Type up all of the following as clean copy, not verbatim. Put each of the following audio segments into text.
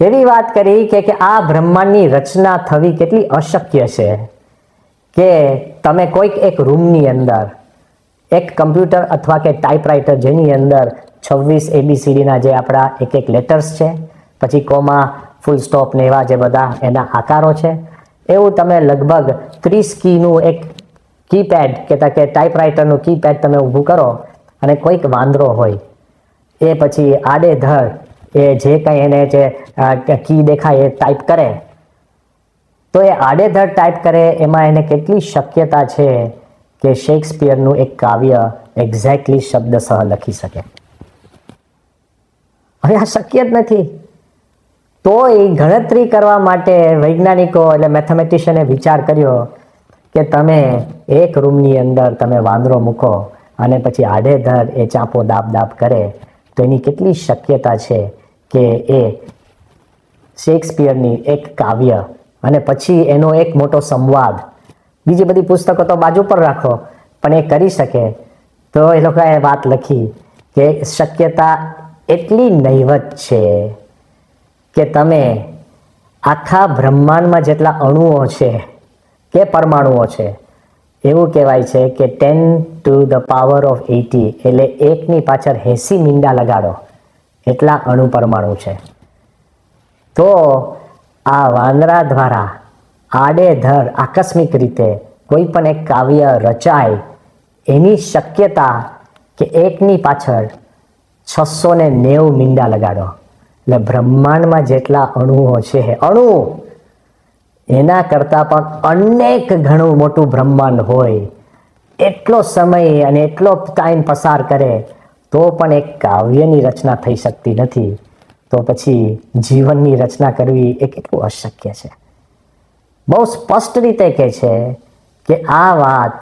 એવી વાત કરી કે આ બ્રહ્માંડની રચના થવી કેટલી અશક્ય છે કે તમે કોઈક એક રૂમની અંદર એક કમ્પ્યુટર અથવા કે ટાઈપરાઇટર જેની અંદર 26 ABCDના જે આપણા એક એક લેટર્સ છે, પછી કોમા, ફૂલ સ્ટોપ ને એવા જે બધા એના આકારો છે, એવું તમે લગભગ 30 કીનું એક કીપેડ કે ટાઈપરાઇટરનું કીપેડ તમે ઊભું કરો અને કોઈક વાંદરો હોય એ પછી આડેધડ એ જે કંઈ એને જે કી દેખાય એ ટાઈપ કરે, તો એ આડેધડ ટાઈપ કરે એમાં એને કેટલી શક્યતા છે કે શેક્સપિયરનું એક કાવ્ય એક્ઝેક્ટલી શબ્દસહ લખી શકે? હવે આ શક્ય જ નથી. તો એ ગણતરી કરવા માટે વૈજ્ઞાનિકો એટલે મેથેમેટિશિયને વિચાર કર્યો કે તમે એક રૂમની અંદર તમે વાંદરો મૂકો અને પછી આડેધડ એ ચાંપો દાબ કરે તો એની કેટલી શક્યતા છે કે એ શેક્સપિયરની એક કાવ્ય અને પછી એનો એક મોટો સંવાદ, બીજી બધી પુસ્તકો તો બાજુ પર રાખો, પણ એ કરી શકે. તો એ લોકોએ વાત લખી કે શક્યતા એટલી નહીવત છે કે તમે આખા બ્રહ્માંડમાં જેટલા અણુઓ છે કે પરમાણુઓ છે, એવું કહેવાય છે કે 10⁸ એટલે એકની પાછળ 80 મીંડા લગાડો એટલા અણુ પરમાણુ છે. તો આ વાંદરા દ્વારા આડેધડ આકસ્મિક રીતે કોઈ પણ એક કાવ્ય રચાય એની શક્યતા કે એકની પાછળ 690 મીંડા લગાડો એટલે બ્રહ્માંડમાં જેટલા અણુઓ છે, અણુ એના કરતાં પણ અનેક ઘણું મોટું બ્રહ્માંડ હોય, એટલો સમય અને એટલો ટાઈમ પસાર કરે તો પણ એક કાવ્યની રચના થઈ શકતી નથી, તો પછી જીવનની રચના કરવી એ કેટલું અશક્ય છે. બહુ સ્પષ્ટ રીતે કહે છે કે આ વાત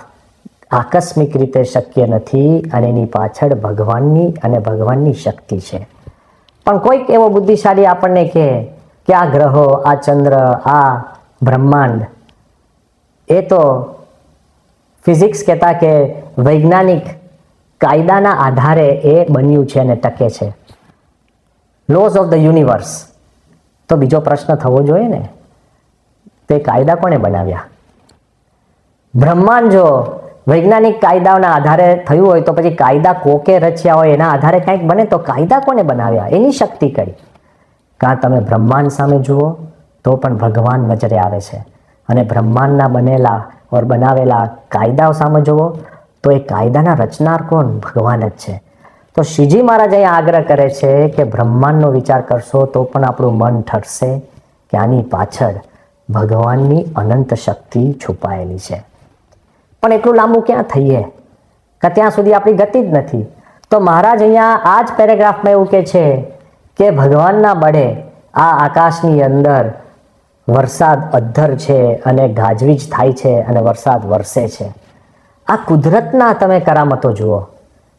આકસ્મિક રીતે શક્ય નથી અને એની પાછળ ભગવાનની અને ભગવાનની શક્તિ છે. પણ કોઈક એવો બુદ્ધિશાળી આપણને કહે કે આ ગ્રહો, આ ચંદ્ર, આ બ્રહ્માંડ એ તો ફિઝિક્સ કહેતા કે વૈજ્ઞાનિક કાયદાના આધારે એ બન્યું છે અને ટકે છે, લોઝ ઓફ ધ યુનિવર્સ. તો બીજો પ્રશ્ન થવો જોઈએ ને, તે કાયદા કોણે બનાવ્યા? બ્રહ્માંડ જો વૈજ્ઞાનિક કાયદાઓના આધારે થયું હોય તો પછી કાયદા કોકે રચ્યા હોય એના આધારે કંઈક બને તો કાયદા કોને બનાવ્યા? એની શક્તિ કઈ? કાં તમે બ્રહ્માંડ સામે જુઓ તો પણ ભગવાન નજરે આવે છે, અને બ્રહ્માંડના બનેલા ઓર બનાવેલા કાયદાઓ સામે જુઓ તો એ કાયદાના રચનાર કોણ? ભગવાન જ છે. તો શ્રીજી મહારાજ અહીંયા આગ્રહ કરે છે કે બ્રહ્માંડનો વિચાર કરશો તો પણ આપણું મન ઠરશે કે આની પાછળ ભગવાનની અનંત શક્તિ છુપાયેલી છે. પણ એટલું લાંબુ ક્યાં થઈએ કે ત્યાં સુધી આપણી ગતિ જ નથી. તો મહારાજ અહીંયા આ જ પેરેગ્રાફમાં એવું કહે છે કે ભગવાનના બળે આ આકાશની અંદર વરસાદ અધ્ધર છે અને ગાજવીજ થાય છે અને વરસાદ વરસે છે. આ કુદરતના તમે કરામતો જુઓ,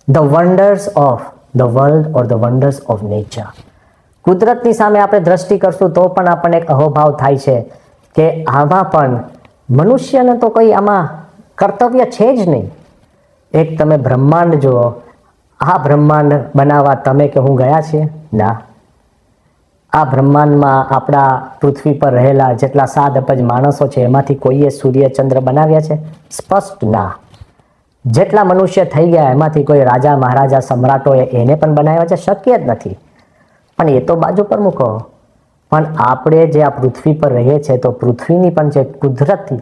the wonders of the world or the wonders of nature. કુદરતની સામે આપણે દ્રષ્ટિ કરશું તો પણ આપણને એક અહોભાવ થાય છે કે આમાં પણ મનુષ્યને તો કોઈ આમાં કર્તવ્ય છે જ નહીં. એક તમે બ્રહ્માંડ જુઓ, આ બ્રહ્માંડ બનાવવા તમે કે હું ગયા છીએ? ના. આ બ્રહ્માંડમાં આપણા પૃથ્વી પર રહેલા જેટલા 7 અબજ માણસો છે એમાંથી કોઈએ સૂર્ય ચંદ્ર બનાવ્યા છે? સ્પષ્ટ ના. જેટલા મનુષ્ય થઈ ગયા એમાંથી કોઈ રાજા મહારાજા સમ્રાટોએ એને પણ બનાવ્યા છે? શક્ય જ નથી. પણ એ તો બાજુ પર મૂકો, પણ આપણે જે આ પૃથ્વી પર રહીએ છીએ તો પૃથ્વીની પણ જે કુદરતી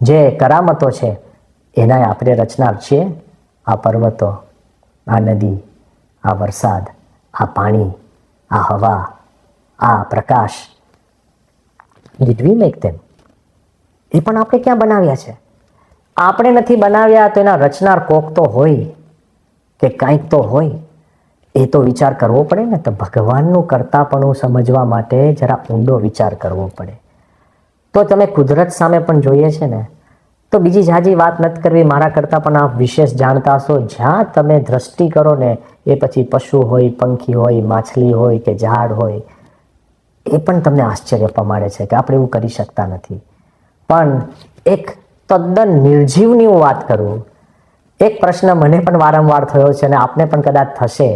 જે કરામતો છે એના આપણે રચનાર છીએ. આ પર્વતો, આ નદી, આ વરસાદ, આ પાણી, આ હવા, આ પ્રકાશ, ડીડ વી મેક ધેમ? એ પણ આપણે ક્યાં બનાવ્યા છે? આપણે નથી બનાવ્યા તો એના રચનાર કોક તો હોય કે કંઈક તો હોય. એ તો વિચાર કરવો પડે ને. તો ભગવાનનું કરતાપણું સમજવા માટે જરા ઊંડો વિચાર કરવો પડે. તો તમે કુદરત સામે પણ જોઈએ છે ને, તો બીજી જાજી વાત નથી કરવી, મારા કરતાં પણ આપ વિશેષ જાણતા હશો. જ્યાં તમે દ્રષ્ટિ કરો ને એ પછી પશુ હોય, પંખી હોય, માછલી હોય કે ઝાડ હોય, એ પણ તમને આશ્ચર્ય પમાડે છે કે આપણે એવું કરી શકતા નથી. પણ એક તદ્દન નિર્જીવની હું વાત કરું, એક પ્રશ્ન મને પણ વારંવાર થયો છે અને આપને પણ કદાચ થશે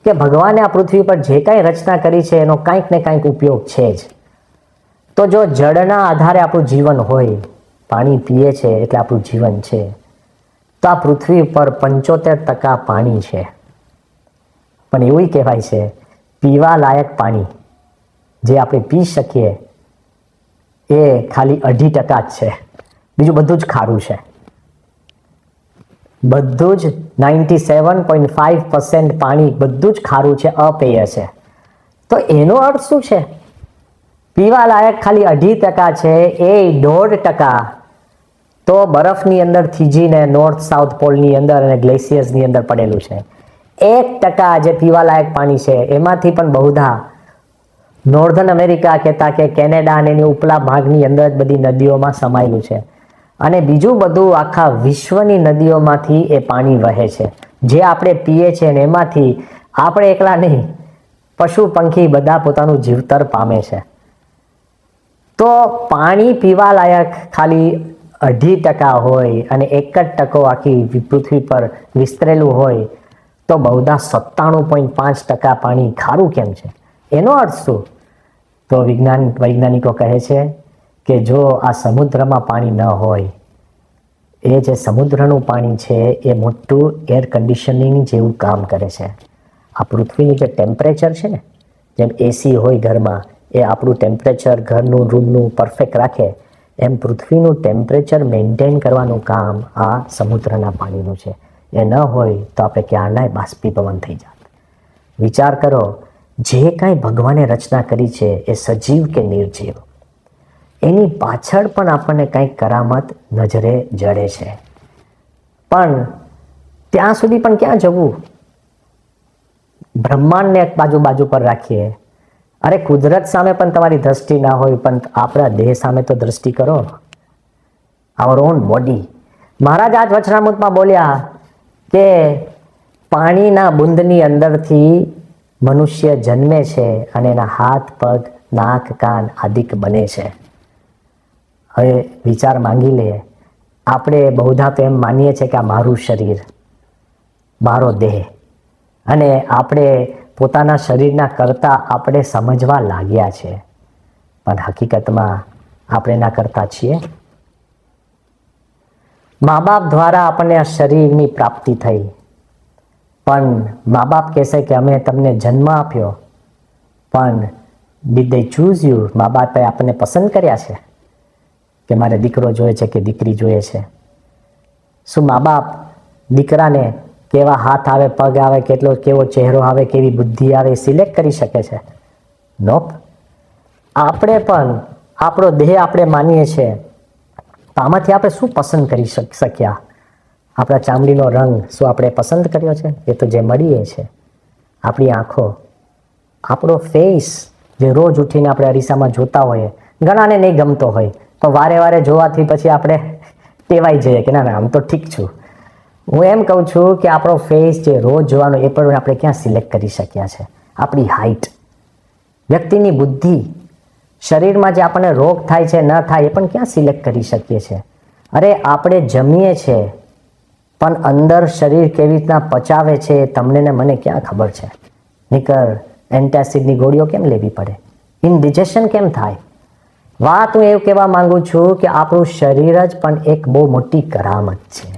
કે ભગવાને આ પૃથ્વી પર જે કાંઈ રચના કરી છે એનો કાંઈક ને કાંઈક ઉપયોગ છે જ. તો જો જળના આધારે આપણું જીવન હોય, પાણી પીએ છે એટલે આપણું જીવન છે, તો આ પૃથ્વી પર 75% પાણી છે. પણ એવું કહેવાય છે પીવા લાયક પાણી જે આપણે પી શકીએ એ ખાલી 2.5% જ છે. બીજું બધું જ ખારું છે. બધું જ 97.5% પાણી બધું જ ખારું છે, અપેય છે. તો એનો અર્થ શું છે? પીવા લાયક ખાલી 2.5% છે, એ 1.5% તો બરફની અંદર થીજીને નોર્થ સાઉથ પોલની અંદર અને ગ્લેશિયર્સની અંદર પડેલું છે. 1% જે પીવા લાયક પાણી છે એમાંથી પણ બહુધા નોર્ધન અમેરિકા કહેતા કે કેનેડા અને એની ઉપલા ભાગની અંદર જ બધી નદીઓમાં સમાયેલું છે. અને બીજું બધું આખા વિશ્વની નદીઓમાંથી એ પાણી વહે છે, જે આપણે પીએ છીએ અને એમાંથી આપણે એકલા નહીં, પશુ પંખી બધા પોતાનું જીવતર પામે છે. તો પાણી પીવા લાયક ખાલી 2.5% હોય અને 1% આખી પૃથ્વી પર વિસ્તરેલું હોય, તો બહુધા 97.5% પાણી ખારું કેમ છે? એનો અર્થ શું? તો વૈજ્ઞાનિકો કહે છે કે જો આ સમુદ્રમાં પાણી ન હોય, એ જે સમુદ્રનું પાણી છે એ મોટું એર કન્ડિશનિંગ જેવું કામ કરે છે. આ પૃથ્વીનું જે ટેમ્પરેચર છે ને, જેમ એસી હોય ઘરમાં, એ આપણું ટેમ્પરેચર ઘરનું રૂમનું પરફેક્ટ રાખે, એમ પૃથ્વીનું ટેમ્પરેચર મેન્ટેન કરવાનું કામ આ સમુદ્રના પાણીનું છે. એ ન હોય તો આપણે ક્યારનાય બાષ્પીભવન થઈ જાત. વિચાર કરો, જે કાંઈ ભગવાને રચના કરી છે એ સજીવ કે નિર્જીવ, એની પાછળ પણ આપણને કંઈક કરામત નજરે જડે છે. પણ ત્યાં સુધી પણ ક્યાં જવું? બ્રહ્માંડને એક બાજુ પર રાખીએ. અરે કુદરત સામે પણ તમારી દ્રષ્ટિ ના હોય, પણ આપણા દેહ સામે તો દ્રષ્ટિ કરો. આવર ઓન બોડી. મહારાજ આજ વચનામૃતમાં બોલ્યા કે પાણીના બુંદની અંદરથી મનુષ્ય જન્મે છે અને એના હાથ, પગ, નાક, કાન આદિક બને છે. હવે વિચાર માંગી લઈએ. આપણે બહુધા તો એમ માનીએ છીએ કે આ મારું શરીર, મારો દેહ, અને આપણે પોતાના શરીરના કરતાં આપણે સમજવા લાગ્યા છે. પણ હકીકતમાં આપણે એના કરતા છીએ. મા બાપ દ્વારા આપણને આ શરીરની પ્રાપ્તિ થઈ, પણ મા બાપ કહેશે કે અમે તમને જન્મ આપ્યો, પણ ડીડ ધે ચૂઝ યુ? મા બાપે આપણને પસંદ કર્યા છે કે મારે દીકરો જોઈએ છે કે દીકરી જોઈએ છે? શું મા બાપ દીકરાને કેવા હાથ આવે, પગ આવે, કેવો ચહેરો આવે, કેવી બુદ્ધિ આવે સિલેક્ટ કરી શકે છે? નોપ. આપણે પણ આપણો દેહ આપણે માનીએ છીએ, તો આમાંથી આપણે શું પસંદ કરી શક્યા? આપણા ચામડીનો રંગ શું આપણે પસંદ કર્યો છે? એ તો જે મળીએ છે. આપણી આંખો, આપણો ફેસ જે રોજ ઉઠીને આપણે અરીસામાં જોતા હોઈએ, ઘણાને નહીં ગમતો હોય, તો વારે જોવાથી પછી આપણે ટેવાઈ જઈએ કે ના આમ તો ઠીક છું. હું એમ કહું છું કે આપણો ફેસ જે રોજ જોવાનો એ પણ આપણે ક્યાં સિલેક્ટ કરી શક્યા છે? આપણી હાઈટ, વ્યક્તિની બુદ્ધિ, શરીરમાં જે આપણને રોગ થાય છે ન થાય એ પણ ક્યાં સિલેક્ટ કરી શકીએ છીએ? અરે આપણે જમીએ છીએ, પણ અંદર શરીર કેવી રીતના પચાવે છે એ તમને ને મને ક્યાં ખબર છે? નીકર એન્ટાસિડની ગોળીઓ કેમ લેવી પડે? ઇનડિજેશન કેમ થાય? વાત હું એવું કહેવા માંગુ છું કે આપણું શરીર જ પણ એક બહુ મોટી કરામત છે.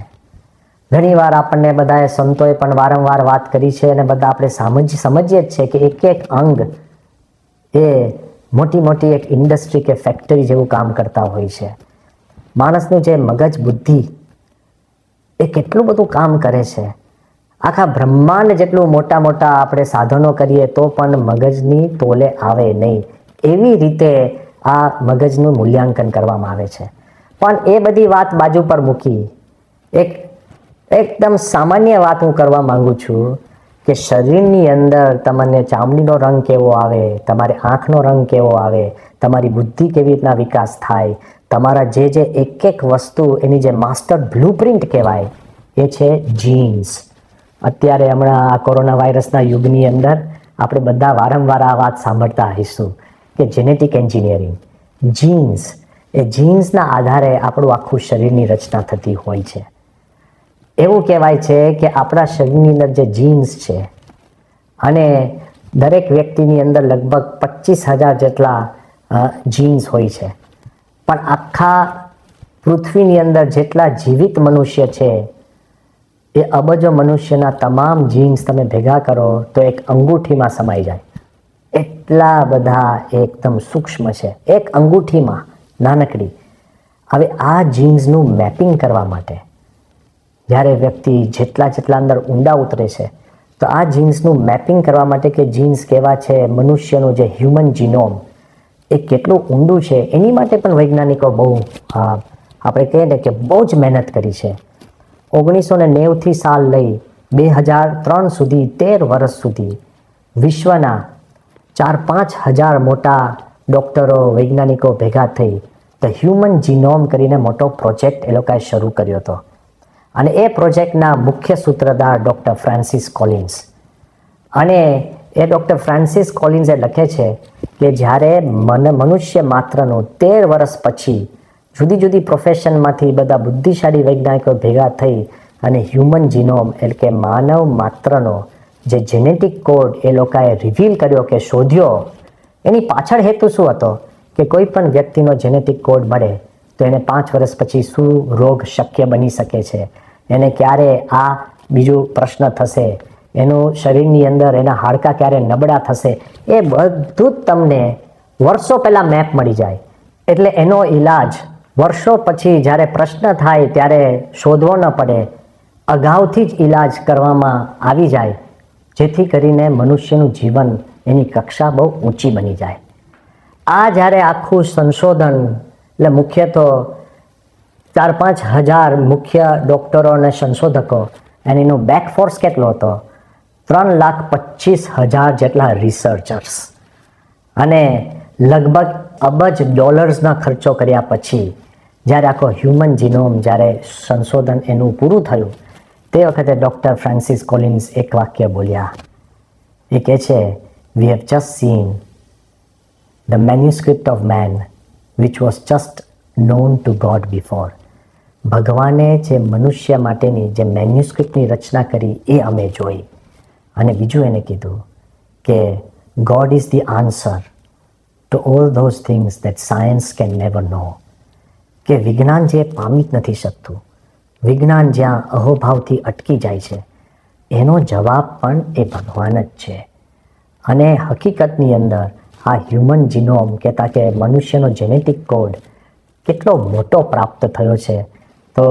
ઘણીવાર આપણને બધાએ સંતોએ પણ વારંવાર વાત કરી છે અને બધા આપણે સમજીએ જ છે કે એક અંગ એ મોટી એક ઇન્ડસ્ટ્રી કે ફેક્ટરી જેવું કામ કરતા હોય છે. માણસનું જે મગજ બુદ્ધિ એ કેટલું બધું કામ કરે છે. આખા બ્રહ્માંડ જેટલું મોટા આપણે સાધનો કરીએ તો પણ મગજની તોલે આવે નહીં. એવી રીતે આ મગજનું મૂલ્યાંકન કરવામાં આવે છે. પણ એ બધી વાત બાજુ પર મૂકી એકદમ સામાન્ય વાત હું કરવા માંગુ છું કે શરીરની અંદર તમને ચામડીનો રંગ કેવો આવે, તમારે આંખનો રંગ કેવો આવે, તમારી બુદ્ધિ કેવી રીતના વિકાસ થાય, તમારા જે એક વસ્તુ એની જે માસ્ટર બ્લુપ્રિન્ટ કહેવાય એ છે જીન્સ. અત્યારે હમણાં આ કોરોના વાયરસના યુગની અંદર આપણે બધા વારંવાર આ વાત સાંભળતા આવીશું કે જેનેટિક એન્જિનિયરિંગ, જીન્સ, એ જીન્સના આધારે આપણું આખું શરીરની રચના થતી હોય છે. એવું કહેવાય છે કે આપણા શરીરની અંદર જે જીન્સ છે અને દરેક વ્યક્તિની અંદર લગભગ 25,000 જેટલા જીન્સ હોય છે. પણ આખા પૃથ્વીની અંદર જેટલા જીવિત મનુષ્ય છે એ અબજો મનુષ્યના તમામ જીન્સ તમે ભેગા કરો તો એક અંગૂઠીમાં સમાઈ જાય. એટલા બધા એકદમ સૂક્ષ્મ છે, એક અંગૂઠીમાં નાનકડી. હવે આ જીન્સનું મેપિંગ કરવા માટે જ્યારે વ્યક્તિ જેટલા અંદર ઊંડા ઉતરે છે તો આ જીન્સનું મેપિંગ કરવા માટે કે જીન્સ કેવા છે, મનુષ્યનું જે હ્યુમન જીનોમ એ કેટલું ઊંડું છે, એની માટે પણ વૈજ્ઞાનિકો બહુ આપણે કહીએ ને કે બહુ જ મહેનત કરી છે. 1990થી સાલ લઈ 2003 સુધી 13 વર્ષ સુધી વિશ્વના 4-5 હજાર મોટા ડૉક્ટરો વૈજ્ઞાનિકો ભેગા થઈ ધ હ્યુમન જીનોમ કરીને મોટો પ્રોજેક્ટ એ લોકોએ શરૂ કર્યો હતો. અને એ પ્રોજેક્ટના મુખ્ય સૂત્રધાર ડૉક્ટર ફ્રાન્સિસ કોલિન્સ. અને એ ડૉક્ટર ફ્રાન્સિસ કોલિન્સે લખે છે કે જ્યારે મનુષ્ય માત્રનું 13 વર્ષ પછી જુદી જુદી પ્રોફેશનમાંથી બધા બુદ્ધિશાળી વૈજ્ઞાનિકો ભેગા થઈ અને હ્યુમન જીનોમ એટલે કે માનવ માત્રનો જે જેનેટિક કોડ એ લોકોએ રિવીલ કર્યો કે શોધ્યો, એની પાછળ હેતુ શું હતો કે કોઈ પણ વ્યક્તિનો જેનેટિક કોડ મળે તો એને 5 વર્ષ પછી શું રોગ શક્ય બની શકે છે, એને ક્યારે આ બીજું પ્રશ્ન થશે, એનું શરીરની અંદર એના હાડકાં ક્યારે નબળા થશે, એ બધું જ તમને વર્ષો પહેલાં મેપ મળી જાય. એટલે એનો ઈલાજ વર્ષો પછી જ્યારે પ્રશ્ન થાય ત્યારે શોધવો ન પડે, અગાઉથી જ ઈલાજ કરવામાં આવી જાય, જેથી કરીને મનુષ્યનું જીવન એની કક્ષા બહુ ઊંચી બની જાય. આ જ્યારે આખું સંશોધન એટલે મુખ્ય તો 4-5 હજાર મુખ્ય ડૉક્ટરો અને સંશોધકો અને એનો બેકફોર્સ કેટલો હતો 3,25,000 જેટલા રિસર્ચર્સ અને લગભગ અબજ ડોલર્સના ખર્ચો કર્યા પછી જ્યારે આખો હ્યુમન જીનોમ જ્યારે સંશોધન એનું પૂરું થયું તે વખતે ડૉક્ટર ફ્રાન્સિસ કોલિન્સ એક વાક્ય બોલ્યા. એ કહે છે, we have just seen the manuscript of man which was just known to God before. ભગવાને જે મનુષ્ય માટેની જે મેન્યુસ્ક્રિપ્ટની રચના કરી એ અમે જોઈ. અને બીજું એને કીધું કે God is the answer to all those things that science can never નો. કે વિજ્ઞાન જે પામી જ નથી શકતું, વિજ્ઞાન જ્યાં અહોભાવથી અટકી જાય છે, એનો જવાબ પણ એ ભગવાન જ છે. અને હકીકતની અંદર આ હ્યુમન જીનોમ કહેતા કે મનુષ્યનો જેનેટિક કોડ કેટલો મોટો પ્રાપ્ત થયો છે. તો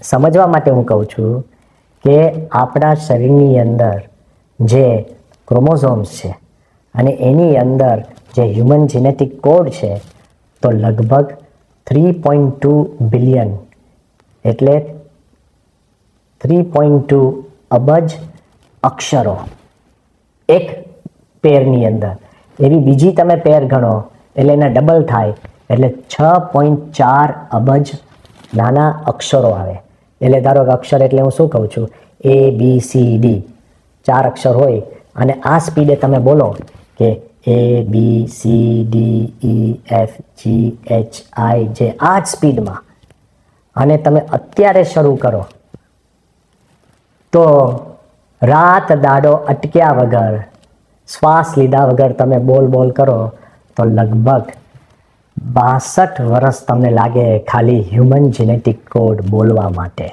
સમજવા માટે હું કહું છું કે આપણા શરીરની અંદર જે ક્રોમોઝોમ્સ છે અને એની અંદર જે હ્યુમન જેનેટિક કોડ છે તો લગભગ 3.2 બિલિયન એટલે 3.2 અબજ અક્ષરો એક પેરની અંદર. એવી બીજી તમે પેર ગણો એટલે એના ડબલ થાય એટલે 6.4 અબજ નાના અક્ષરો આવે. એટલે ધારો કે અક્ષર એટલે હું શું કહું છું, ABCD 4 અક્ષર હોય અને આ સ્પીડે તમે બોલો કે ABCDEFGHIJ આ જ સ્પીડમાં અને તમે અત્યારે શરૂ કરો તો રાત દાડો અટક્યા વગર શ્વાસ લીધા વગર તમે બોલ કરો તો લગભગ 62 વર્ષ તમને લાગે ખાલી હ્યુમન જેનેટિક કોડ બોલવા માટે.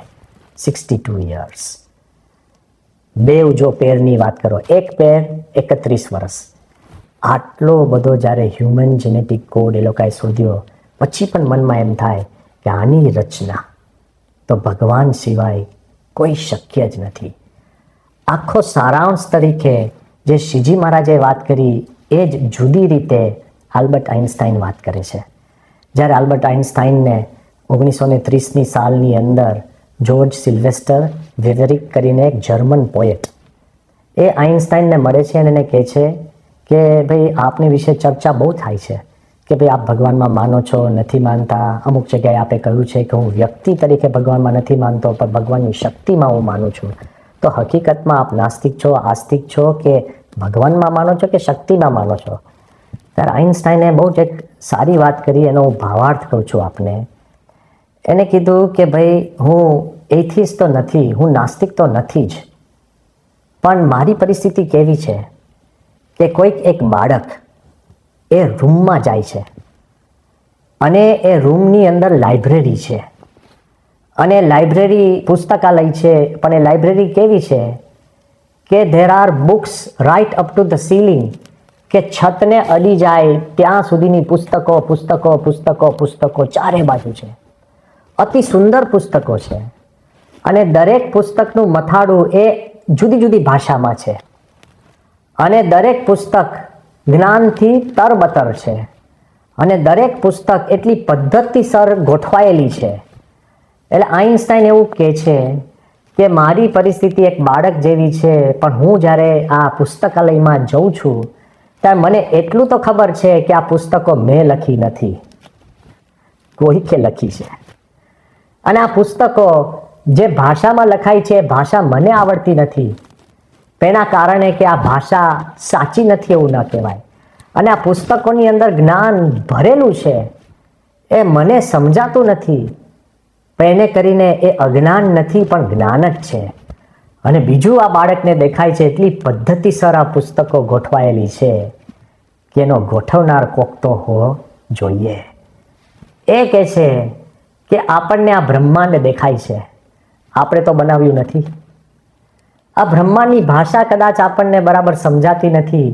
62 years. બેવ જો પેરની વાત કરો, એક પેર 31 વર્ષ. આટલો બધો જ્યારે હ્યુમન જેનેટિક કોડ એ લોકોએ શોધ્યો પછી પણ મનમાં એમ થાય કે આની રચના તો ભગવાન સિવાય કોઈ શક્ય જ નથી. આખો સારાંશ તરીકે જે શ્રીજી મહારાજે વાત કરી એ જ જુદી રીતે આલ્બર્ટ આઇન્સ્ટાઈન વાત કરે છે. જ્યારે આલ્બર્ટ આઇન્સ્ટાઈનને 1930ની સાલની અંદર જ્યોર્જ સિલ્વેસ્ટર વેવરિક કરીને એક જર્મન પોએટ એ આઇન્સ્ટાઈનને મળે છે અને એને કહે છે કે ભાઈ આપની વિશે ચર્ચા બહુ થાય છે કે ભાઈ આપ ભગવાનમાં માનો છો નથી માનતા. અમુક જગ્યાએ આપે કહ્યું છે કે હું વ્યક્તિ તરીકે ભગવાનમાં નથી માનતો પણ ભગવાનની શક્તિમાં હું માનું છું. તો હકીકતમાં આપ નાસ્તિક છો, આસ્તિક છો કે ભગવાનમાં માનો છો કે શક્તિમાં માનો છો? ત્યારે આઇન્સ્ટાઈને બહુ જ એક સારી વાત કરી, એનો હું ભાવાર્થ કહું છું આપને. એને કીધું કે ભાઈ હું એથિસ્ટ તો નથી, હું નાસ્તિક તો નથી જ, પણ મારી પરિસ્થિતિ કેવી છે કે કોઈક એક બાળક એ રૂમમાં જાય છે અને એ રૂમની અંદર લાઇબ્રેરી છે અને લાઇબ્રેરી પુસ્તકાલય છે, પણ એ લાઇબ્રેરી કેવી છે કે there are books right up to the ceiling, કે છતને અડી જાય ત્યાં સુધીની પુસ્તકો પુસ્તકો પુસ્તકો પુસ્તકો ચારે બાજુ છે. અતિ સુંદર પુસ્તકો છે અને દરેક પુસ્તકનું મથાળું એ જુદી જુદી ભાષામાં છે અને દરેક પુસ્તક જ્ઞાનથી તરબતર છે અને દરેક પુસ્તક એટલી પદ્ધતિસર ગોઠવાયેલી છે. એટલે આઇન્સ્ટાઈન એવું કહે છે કે મારી પરિસ્થિતિ એક બાળક જેવી છે, પણ હું જ્યારે આ પુસ્તકાલયમાં જઉં છું ત્યારે મને એટલું તો ખબર છે કે આ પુસ્તકો મેં લખી નથી, કોઈકે લખી છે. અને આ પુસ્તકો જે ભાષામાં લખાય છે એ ભાષા મને આવડતી નથી, તેના કારણે કે આ ભાષા સાચી નથી એવું ન કહેવાય. અને આ પુસ્તકોની અંદર જ્ઞાન ભરેલું છે એ મને સમજાતું નથી, એને કરીને એ અજ્ઞાન નથી પણ જ્ઞાન જ છે. અને બીજું આ બાળકને દેખાય છે એટલી પદ્ધતિસર આ પુસ્તકો ગોઠવાયેલી છે કે એનો ગોઠવનાર કોક તો હોવો જોઈએ. એ કહે છે કે આપણને આ બ્રહ્માંડ દેખાય છે, આપણે તો બનાવ્યું નથી. આ બ્રહ્માંડની ભાષા કદાચ આપણને બરાબર સમજાતી નથી,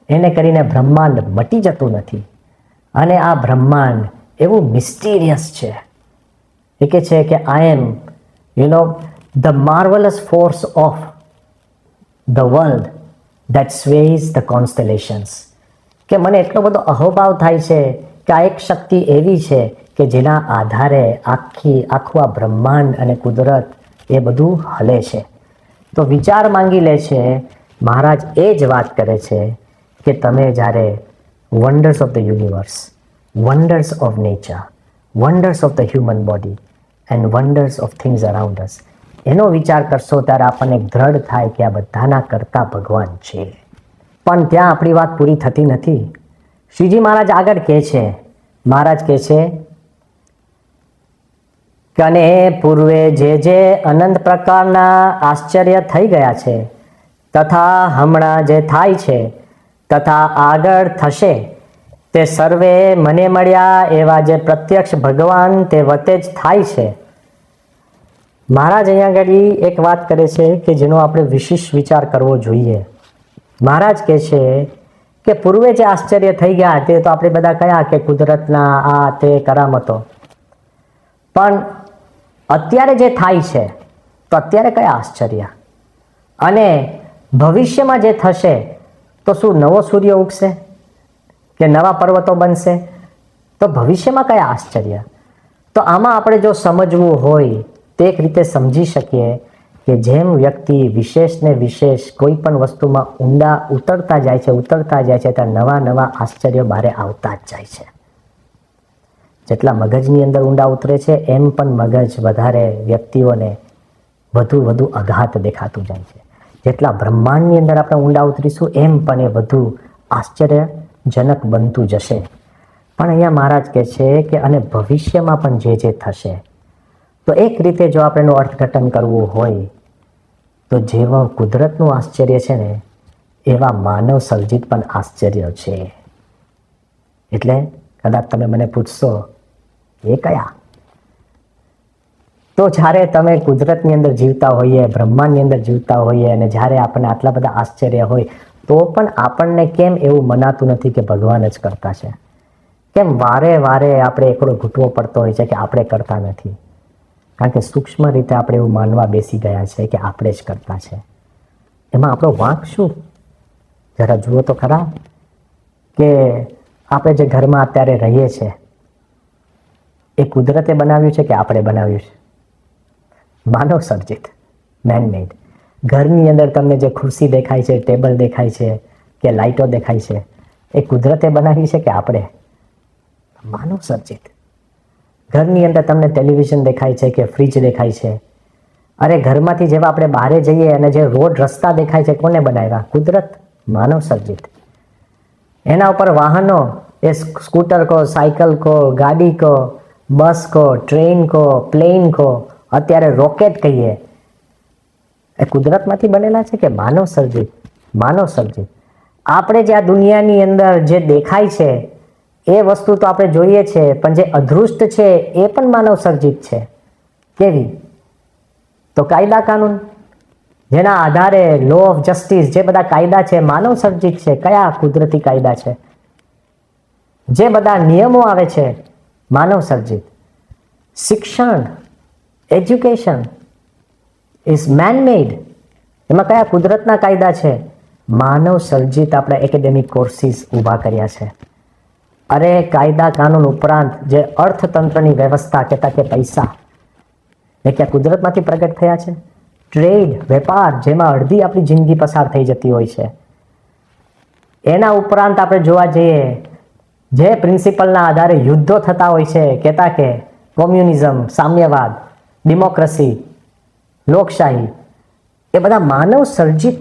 એને કરીને બ્રહ્માંડ મટી જતું નથી. અને આ બ્રહ્માંડ એવું મિસ્ટીરિયસ છે. એ કહે છે કે I am the marvellous force of the world that sways the constellations. કે મને એટલો બધો અહોભાવ થાય છે કે આ એક શક્તિ એવી છે કે જેના આધારે આખું આ બ્રહ્માંડ અને કુદરત એ બધું હલે છે. તો વિચાર માંગી લે છે મહારાજ. એ જ વાત કરે છે કે તમે જ્યારે wonders of the universe, wonders of nature, wonders of the human body and wonders of things around us, એનો વિચાર કરશો ત્યારે આપણને દ્રઢ થાય કે આ બધાના કરતા ભગવાન છે. પણ ત્યાં આપણી વાત પૂરી થતી નથી. શ્રીજી મહારાજ આગળ કહે છે, મહારાજ કહે છે કે અને પૂર્વે જે અનંત પ્રકારના આશ્ચર્ય થઈ ગયા છે તથા હમણાં જે થાય છે તથા આગળ થશે તે સર્વે મને મળ્યા એવા જે પ્રત્યક્ષ ભગવાન તે વતે જ થાય છે. મહારાજ અહીંયા આગળ એક વાત કરે છે કે જેનો આપણે વિશેષ વિચાર કરવો જોઈએ. મહારાજ કહે છે કે પૂર્વે જે આશ્ચર્ય થઈ ગયા તે તો આપણે બધા કયા કે કુદરતના આ તે કરામતો, પણ અત્યારે જે થાય છે તો અત્યારે કયા આશ્ચર્ય, અને ભવિષ્યમાં જે થશે તો શું નવો સૂર્ય ઉગશે કે નવા પર્વતો બનશે, તો ભવિષ્યમાં કયા આશ્ચર્ય. તો આમાં આપણે જો સમજવું હોય તો એક રીતે સમજી શકીએ કે જેમ વ્યક્તિ વિશેષને વિશેષ કોઈ પણ વસ્તુમાં ઊંડા ઉતરતા જાય છે ત્યાં નવા નવા આશ્ચર્ય બહાર આવતા જ જાય છે. જેટલા મગજની અંદર ઊંડા ઉતરે છે એમ પણ મગજ વધારે વ્યક્તિઓને વધુ અઘાત દેખાતું જાય છે. જેટલા બ્રહ્માંડની અંદર આપણે ઊંડા ઉતરીશું એમ પણ એ વધુ આશ્ચર્યજનક બનતું જશે. પણ અહીંયા મહારાજ કહે છે કે અને ભવિષ્યમાં પણ જે થશે, તો એક રીતે જો આપણે એનું અર્થઘટન કરવું હોય તો જેવા કુદરતનું આશ્ચર્ય છે ને એવા માનવ સર્જિત પણ આશ્ચર્ય છે. એટલે કદાચ તમે મને પૂછશો એ કયા, તો જ્યારે તમે કુદરતની અંદર જીવતા હોઈએ, બ્રહ્માંડની અંદર જીવતા હોઈએ અને જ્યારે આપણને આટલા બધા આશ્ચર્ય હોય તો પણ આપણને કેમ એવું મનાતું નથી કે ભગવાન જ કરતા છે? કેમ વારે વારે આપણે એકડો ઘૂંટવો પડતો હોય છે કે આપણે કરતા નથી? કારણ કે સૂક્ષ્મ રીતે આપણે એવું માનવા બેસી ગયા છે કે આપણે જ કરતા છે. એમાં આપણો વાંક શું? જરા જુઓ તો ખરા કે આપણે જે ઘરમાં અત્યારે રહીએ છીએ એ કુદરતે બનાવ્યું છે કે આપણે બનાવ્યું છે? માનવ સર્જિત, મેનમેડ. ઘરની અંદર તમને જે ખુરશી દેખાય છે, ટેબલ દેખાય છે કે લાઇટો દેખાય છે, એ કુદરતે બનાવી છે કે આપણે? માનવ સર્જિત. ઘરની અંદર તમને ટેલિવિઝન દેખાય છે કે ફ્રીજ દેખાય છે, અરે ઘરમાંથી જેવા આપણે બહાર જઈએ અને જે રોડ રસ્તા દેખાય છે કોને બનાવ્યા? કુદરત, માનવ સર્જિત. એના ઉપર વાહનો, એ સ્કૂટર કો, સાયકલ કો, ગાડી કો, બસ કો, ટ્રેન કો, પ્લેન કો, અત્યારે રોકેટ કહીએ, એ કુદરતમાંથી બનેલા છે કે માનવ સર્જિત? માનવ સર્જિત. આપણે જે આ દુનિયાની અંદર જે દેખાય છે એ વસ્તુ તો આપણે જોઈએ છે, પણ જે અદૃષ્ટ છે એ પણ માનવ સર્જિત છે. કેવી? તો કાયદા કાનૂન, જેના આધારે લો ઓફ જસ્ટિસ, જે બધા કાયદા છે માનવ સર્જિત છે. કયા કુદરતી કાયદા છે? જે બધા નિયમો આવે છે માનવ સર્જિત. શિક્ષણ, એજ્યુકેશન ઇઝ મેન મેડ. એમાં કયા કુદરતના કાયદા છે? માનવ સર્જિત આપણે એકેડેમિક કોર્સિસ ઊભા કર્યા છે. અરે કાયદા કાનૂન ઉપરાંત જે અર્થતંત્રની વ્યવસ્થા, કહેતા કે પૈસા, એ ક્યાં કુદરતમાંથી પ્રગટ થયા છે? ટ્રેડ, વેપાર, જેમાં અડધી આપણી જિંદગી પસાર થઈ જતી હોય છે. એના ઉપરાંત આપણે જોવા જઈએ, જે પ્રિન્સિપલના આધારે યુદ્ધો થતા હોય છે, કહેતા કે કોમ્યુનિઝમ, સામ્યવાદ, ડેમોક્રેસી, લોકશાહી, એ બધા માનવ સર્જિત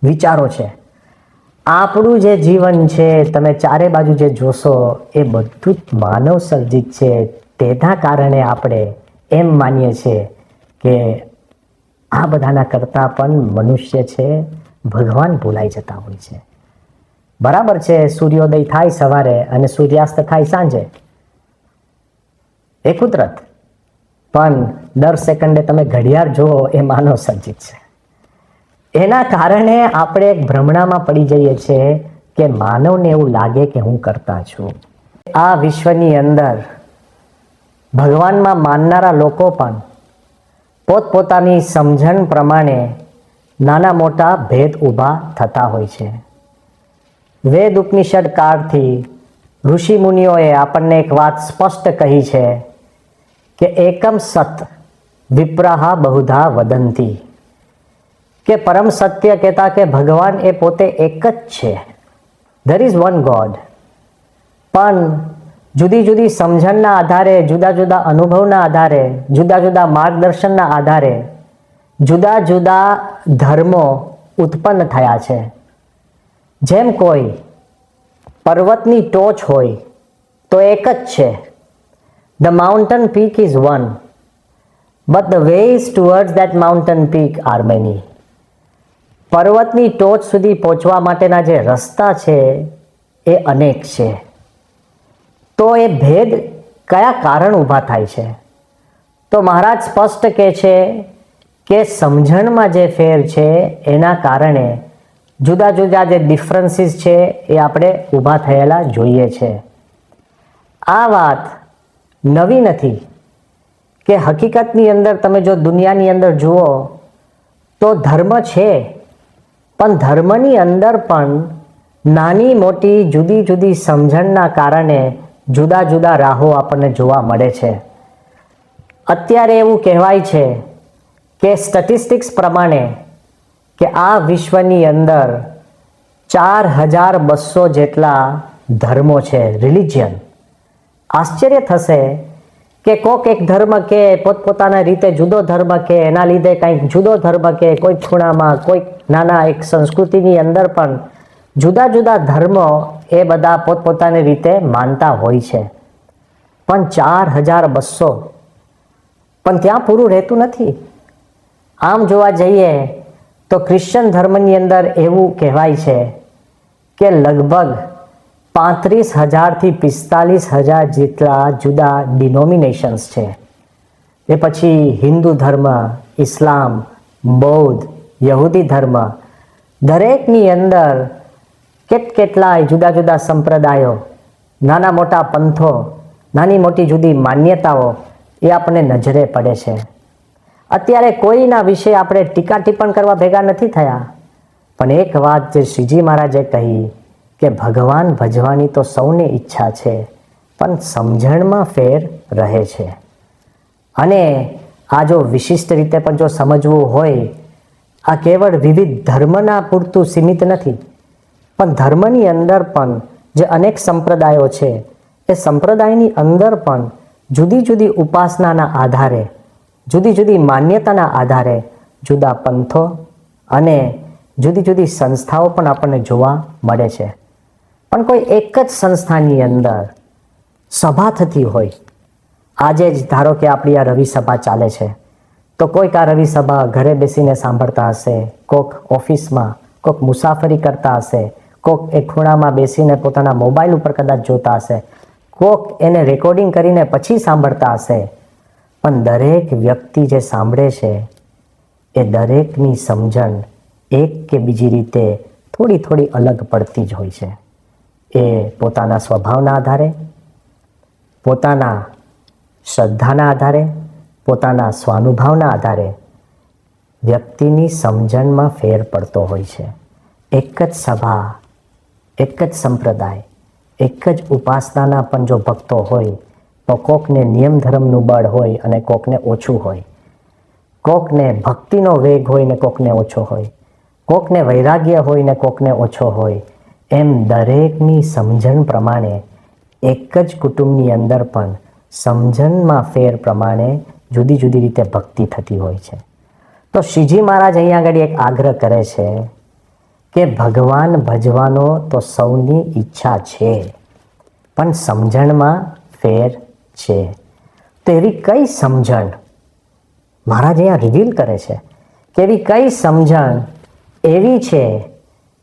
વિચારો છે. આપણું જે જીવન છે, તમે ચારે બાજુ જે જોશો એ બધું જ માનવ સર્જિત છે. તેના કારણે આપણે એમ માનીએ છીએ કે આ બધાના કરતાં પણ મનુષ્ય છે, ભગવાન ભૂલાઈ જતા હોય છે. બરાબર છે, સૂર્યોદય થાય સવારે અને સૂર્યાસ્ત થાય સાંજે, એ કુદરત. પણ દર સેકન્ડે તમે ઘડિયાળ જુઓ એ માનવ સર્જિત છે. એના કારણે આપણે એક ભ્રમણામાં પડી જઈએ છીએ કે માનવને એવું લાગે કે હું કરતા છું. આ વિશ્વની અંદર ભગવાનમાં માનનારા લોકો પણ પોતપોતાની સમજણ પ્રમાણે નાના મોટા ભેદ ઊભા થતા હોય છે. વેદ ઉપનિષદ કાળથી ઋષિ મુનિઓએ આપણને એક વાત સ્પષ્ટ કહી છે કે એકમ સત વિપ્રાહ બહુધા વદંતી, કે પરમ સત્ય કહેતા કે ભગવાન એ પોતે એક જ છે. There is one God. પણ જુદી જુદી સમજણના આધારે, જુદા જુદા અનુભવના આધારે, જુદા જુદા માર્ગદર્શનના આધારે જુદા જુદા ધર્મો ઉત્પન્ન થયા છે. જેમ કોઈ પર્વતની ટોચ હોય તો એક જ છે. The mountain peak is one, but the ways towards that mountain peak are many. પર્વતની ટોચ સુધી પહોંચવા માટેના જે રસ્તા છે એ અનેક છે. તો એ ભેદ કયા કારણ ઊભા થાય છે? તો મહારાજ સ્પષ્ટ કહે છે કે સમજણમાં જે ફેર છે એના કારણે જુદા જુદા જે ડિફરન્સીસ છે એ આપણે ઊભા થયેલા જોઈએ છે. આ વાત નવી નથી કે હકીકતની અંદર તમે જો દુનિયાની અંદર જુઓ તો ધર્મ છે, પણ ધર્મની અંદર પણ નાની મોટી જુદી જુદી સમજણના કારણે જુદા જુદા રાહો આપણને જોવા મળે છે. અત્યારે એવું કહેવાય છે કે સ્ટેટિસ્ટિક્સ પ્રમાણે કે આ વિશ્વની અંદર 4200 જેટલા ધર્મો છે, રિલિજિયન. આશ્ચર્ય થશે કે કોક એક ધર્મ કે પોતપોતાના રીતે જુદો ધર્મ કે એના લીધે કંઈક જુદો ધર્મ કે કોઈ ખૂણામાં કોઈક નાના એક સંસ્કૃતિની અંદર પણ જુદા જુદા ધર્મો એ બધા પોતપોતાની રીતે માનતા હોય છે. પણ 4200, પણ ત્યાં પૂરું રહેતું નથી. આમ જોવા જઈએ તો ક્રિશ્ચન ધર્મની અંદર એવું કહેવાય છે કે લગભગ 35,000 થી 45,000 જેટલા જુદા ડિનોમિનેશન્સ છે. એ પછી હિન્દુ ધર્મ, ઇસ્લામ, બૌદ્ધ, યહૂદી ધર્મ, દરેકની અંદર કેટલાય જુદા જુદા સંપ્રદાયો, નાના મોટા પંથો, નાની મોટી જુદી માન્યતાઓ એ આપણને નજરે પડે છે. અત્યારે કોઈના વિશે આપણે ટીકા ટિપ્પણ કરવા ભેગા નથી થયા, પણ એક વાત જે શ્રીજી મહારાજે કહી કે ભગવાન ભજવાની તો સૌને ઈચ્છા છે, પણ સમજણમાં ફેર રહે છે. અને આ જો વિશિષ્ટ રીતે પણ જો સમજવું હોય, આ કેવળ વિવિધ ધર્મના પૂરતું સીમિત નથી, પણ ધર્મની અંદર પણ જે અનેક સંપ્રદાયો છે એ સંપ્રદાયની અંદર પણ જુદી જુદી ઉપાસનાના આધારે, જુદી જુદી માન્યતાના આધારે જુદા પંથો અને જુદી જુદી સંસ્થાઓ પણ આપણને જોવા મળે છે. પણ કોઈ એક જ સંસ્થાની અંદર સભા થતી હોય, આજે જ ધારો કે આપણી આ રવિ સભા ચાલે છે, તો કોઈક આ રવિ સભા ઘરે બેસીને સાંભળતા હશે, કોઈક ઓફિસમાં, કોઈક મુસાફરી કરતા હશે, કોક એક ખૂણામાં બેસીને પોતાના મોબાઈલ ઉપર કદાચ જોતા હશે, કોક એને રેકોર્ડિંગ કરીને પછી સાંભળતા હશે, પણ દરેક વ્યક્તિ જે સાંભળે છે એ દરેકની સમજણ એક કે બીજી રીતે થોડી થોડી અલગ પડતી જ હોય છે. એ પોતાના સ્વભાવના આધારે, પોતાના શ્રદ્ધાના આધારે, પોતાના સ્વાનુભાવના આધારે વ્યક્તિની સમજણમાં ફેર પડતો હોય છે. એક જ સભા, એક જ સંપ્રદાય, એક જ ઉપાસનાના પણ જો ભક્તો હોય તો કોકને નિયમ ધર્મનું બળ હોય અને કોકને ઓછું હોય, કોકને ભક્તિનો વેગ હોય ને કોકને ઓછો હોય, કોકને વૈરાગ્ય હોય ને કોકને ઓછો હોય, એમ દરેકની સમજણ પ્રમાણે એક જ કુટુંબની અંદર પણ સમજણમાં ફેર પ્રમાણે જુદી જુદી રીતે ભક્તિ થતી હોય છે. તો શ્રીજી મહારાજ અહીંયા આગળ એક આગ્રહ કરે છે કે ભગવાન ભજવાનો તો સૌની ઈચ્છા છે, પણ સમજણમાં ફેર છે. તો એવી કઈ સમજણ મહારાજ અહીંયા રિવીલ કરે છે કે એવી કઈ સમજણ એવી છે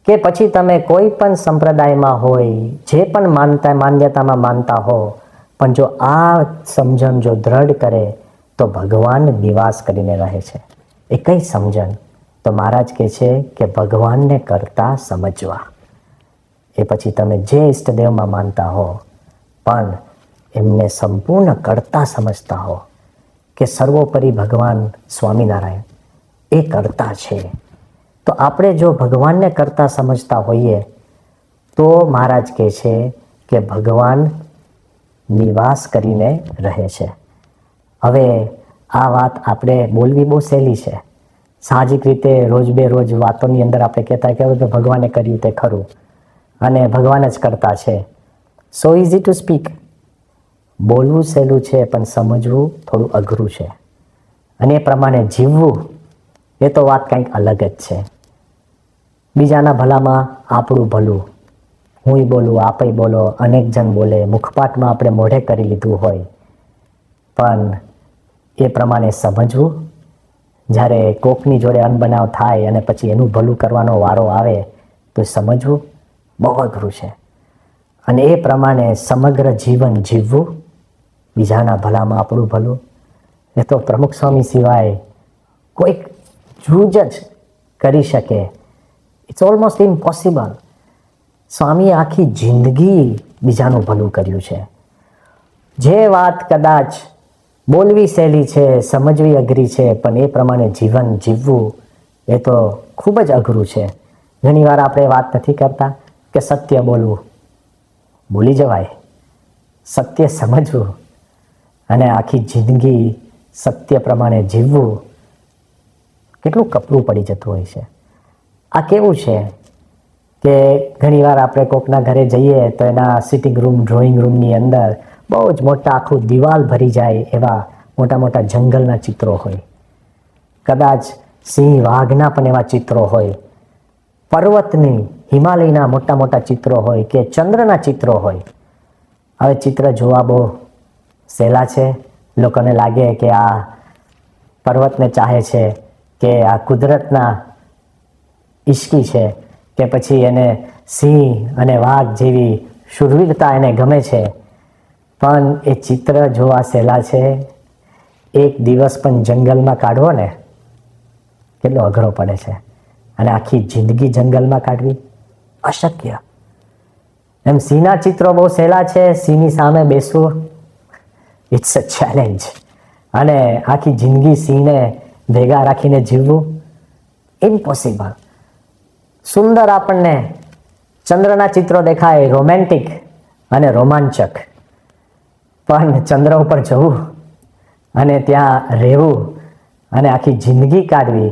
કે પછી તમે કોઈ પણ સંપ્રદાયમાં હોય, જે પણ માન્યતામાં માનતા હો, પણ જો આ સમજણ જો દ્રઢ કરે તો ભગવાન નિવાસ કરીને રહે છે. એ કઈ સમજણ? તો મહારાજ કહે છે કે ભગવાનને કરતા સમજવા. એ પછી તમે જે ઈષ્ટદેવમાં માનતા હો પણ એમને સંપૂર્ણ કરતા સમજતા હો કે સર્વોપરી ભગવાન સ્વામિનારાયણ એ કરતા છે. તો આપણે જો ભગવાનને કરતા સમજતા હોઈએ તો મહારાજ કહે છે કે ભગવાન નિવાસ કરીને રહે છે. હવે આ વાત આપણે બોલવી બહુ સહેલી છે. સાહજિક રીતે રોજ બે રોજ વાતોની અંદર આપણે કહેતા કે ભગવાને કર્યું તે ખરું અને ભગવાન જ કરતા છે. સો ઇઝી ટુ સ્પીક. બોલવું સહેલું છે પણ સમજવું થોડું અઘરું છે. અને એ પ્રમાણે જીવવું એ તો વાત કંઈક અલગ જ છે. બીજાના ભલામાં આપણું ભલું, હુંય બોલું, આપે બોલો, અનેક જણ બોલે, મુખપાટમાં આપણે મોઢે કરી લીધું હોય, પણ એ પ્રમાણે સમજવું, જ્યારે કોકની જોડે અનબનાવ થાય અને પછી એનું ભલું કરવાનો વારો આવે તો સમજવું બહુ અઘરું છે. અને એ પ્રમાણે સમગ્ર જીવન જીવવું, બીજાના ભલામાં આપણું ભલું, એ તો પ્રમુખ સ્વામી સિવાય કોઈક જૂજ જ કરી શકે. It's almost impossible. સ્વામીએ આખી જિંદગી બીજાનું ભલું કર્યું છે. જે વાત કદાચ બોલવી સહેલી છે, સમજવી અઘરી છે, પણ એ પ્રમાણે જીવન જીવવું એ તો ખૂબ જ અઘરું છે. ઘણીવાર આપણે વાત નથી કરતા કે સત્ય બોલવું, બોલી જવાય. સત્ય સમજવું અને આખી જિંદગી સત્ય પ્રમાણે જીવવું કેટલું કપરું પડી જતું હોય છે. આ કેવું છે કે ઘણીવાર આપણે કોકના ઘરે જઈએ તો એના સિટિંગ રૂમ, ડ્રોઈંગ રૂમની અંદર બહુ જ મોટા આખું દિવાલ ભરી જાય એવા મોટા મોટા જંગલના ચિત્રો હોય, કદાચ સિંહ વાઘના પણ એવા ચિત્રો હોય, પર્વતની, હિમાલયના મોટા મોટા ચિત્રો હોય કે ચંદ્રના ચિત્રો હોય. હવે ચિત્ર જોવા બહુ સહેલા છે. લોકોને લાગે કે આ પર્વતને ચાહે છે કે આ કુદરતના ઈશ્કી છે કે પછી એને સિંહ અને વાઘ જેવી શૂરવીરતા એને ગમે છે. પણ એ ચિત્ર જોવા સહેલા છે. એક દિવસ પણ જંગલમાં કાઢવો ને કેટલો અઘરો પડે છે. અને આખી જિંદગી જંગલમાં કાઢવી અશક્ય. એમ સિંહના ચિત્રો બહુ સહેલા છે. સિંહની સામે બેસવું ઇટ્સ અ ચેલેન્જ. અને આખી જિંદગી સિંહને ભેગા રાખીને જીવવું ઇમ્પોસિબલ. સુંદર આપણને ચંદ્રના ચિત્રો દેખાય, રોમેન્ટિક અને રોમાંચક, પણ ચંદ્ર ઉપર જવું અને ત્યાં રહેવું અને આખી જિંદગી કાઢવી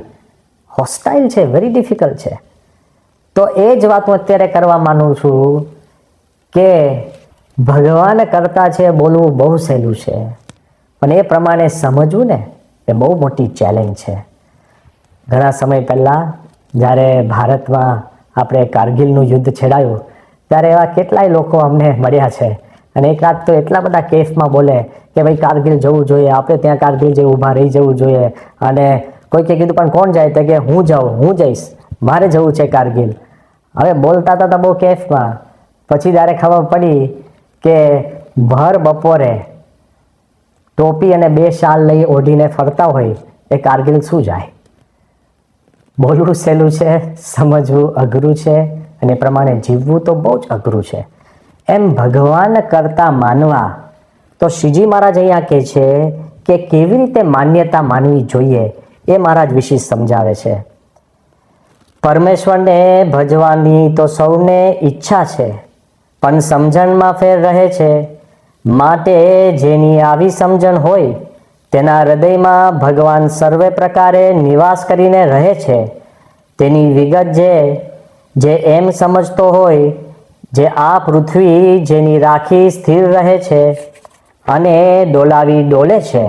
હોસ્ટાઇલ છે, વેરી ડિફિકલ્ટ છે. તો એ જ વાત હું અત્યારે કરવા માનું છું કે ભગવાન કરતા છે બોલવું બહુ સહેલું છે, પણ એ પ્રમાણે સમજવું ને એ બહુ મોટી ચેલેન્જ છે. ઘણા સમય પહેલાં જ્યારે ભારતમાં આપણે કારગિલનું યુદ્ધ છેડાયું ત્યારે એવા કેટલાય લોકો અમને મળ્યા છે અને એકાદ તો એટલા બધા કેસમાં બોલે કે ભાઈ કારગિલ જવું જોઈએ, આપણે ત્યાં કારગિલ જેવું ઊભા રહી જવું જોઈએ. અને કોઈકે કીધું પણ કોણ જાય? તો કે હું જાઉં, હું જઈશ, મારે જવું છે કારગિલ. હવે બોલતા હતા બહુ કેફમાં, પછી જ્યારે ખબર પડી કે ભર બપોરે ટોપી અને 2 શાલ લઈ ઓઢીને ફરતા હોય એ કારગિલ શું જાય? બોલવું સહેલું છે, સમજવું અઘરું છે, અને એ પ્રમાણે જીવવું તો બહુ જ અઘરું છે. એમ ભગવાન કરતા માનવા તો શ્રીજી મહારાજ અહીંયા કહે છે કે કેવી રીતે માન્યતા માનવી જોઈએ એ મહારાજ વિશેષ સમજાવે છે. પરમેશ્વરને ભજવાની તો સૌને ઈચ્છા છે, પણ સમજણમાં ફેર રહે છે. માટે જેની આવી સમજણ હોય તેના હૃદયમાં ભગવાન સર્વે પ્રકારે નિવાસ કરીને રહે છે. તેની વિગત જે એમ સમજતો હોય જે આ પૃથ્વી જેની રાખી સ્થિર રહે છે અને ડોલાવી ડોલે છે,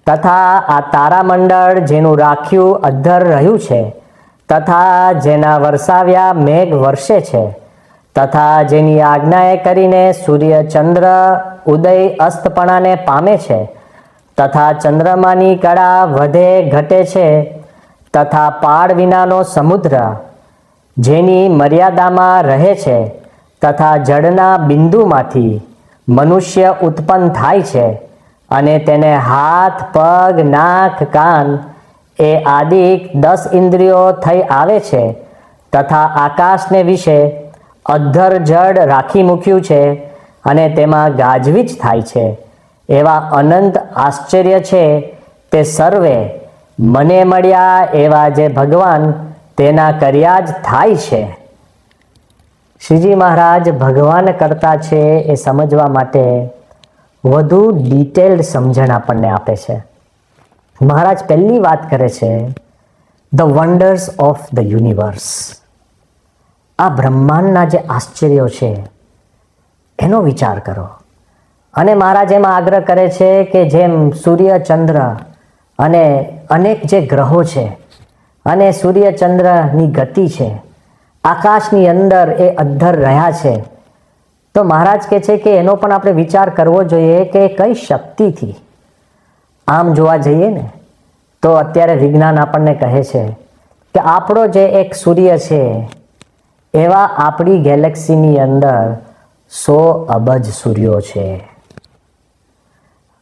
તથા આ તારામંડળ જેનું રાખ્યું અધ્ધર રહ્યું છે, તથા જેના વરસાવ્યા મેઘ વર્ષે છે, તથા જેની આજ્ઞાએ કરીને સૂર્ય ચંદ્ર ઉદય અસ્તપણાને પામે છે, તથા ચંદ્રમાની કળા વધે ઘટે છે, તથા પાળ વિનાનો સમુદ્ર જેની મર્યાદામાં રહે છે, તથા જળના બિંદુમાંથી મનુષ્ય ઉત્પન્ન થાય છે, અને તેને હાથ પગ નાક કાન એ આદિક 10 ઇન્દ્રિયો થઈ આવે છે, તથા આકાશને વિશે અધ્ધર જડ રાખી મૂક્યું છે અને તેમાં ગાજવીજ થાય છે. એવા અનંત આશ્ચર્ય છે તે સર્વે મને મળ્યા એવા જે ભગવાન તેના કર્યા જ થાય છે. શ્રીજી મહારાજ ભગવાન કરતા છે એ સમજવા માટે વધુ ડિટેલ્ડ સમજણ આપણને આપે છે. મહારાજ પહેલી વાત કરે છે the wonders of the universe. આ બ્રહ્માંડના જે આશ્ચર્યો છે એનો વિચાર કરો. અને મહારાજ એમાં આગ્રહ કરે છે કે જેમ સૂર્ય ચંદ્ર અને અનેક જે ગ્રહો છે અને સૂર્ય ચંદ્રની ગતિ છે, આકાશની અંદર એ અધ્ધર રહ્યા છે, તો મહારાજ કહે છે કે એનો પણ આપણે વિચાર કરવો જોઈએ કે કઈ શક્તિથી. આમ જોવા જઈએ ને તો અત્યારે વિજ્ઞાન આપણને કહે છે કે આપણો જે એક સૂર્ય છે એવા આપણી ગેલેક્સીની અંદર 100 અબજ સૂર્યો છે.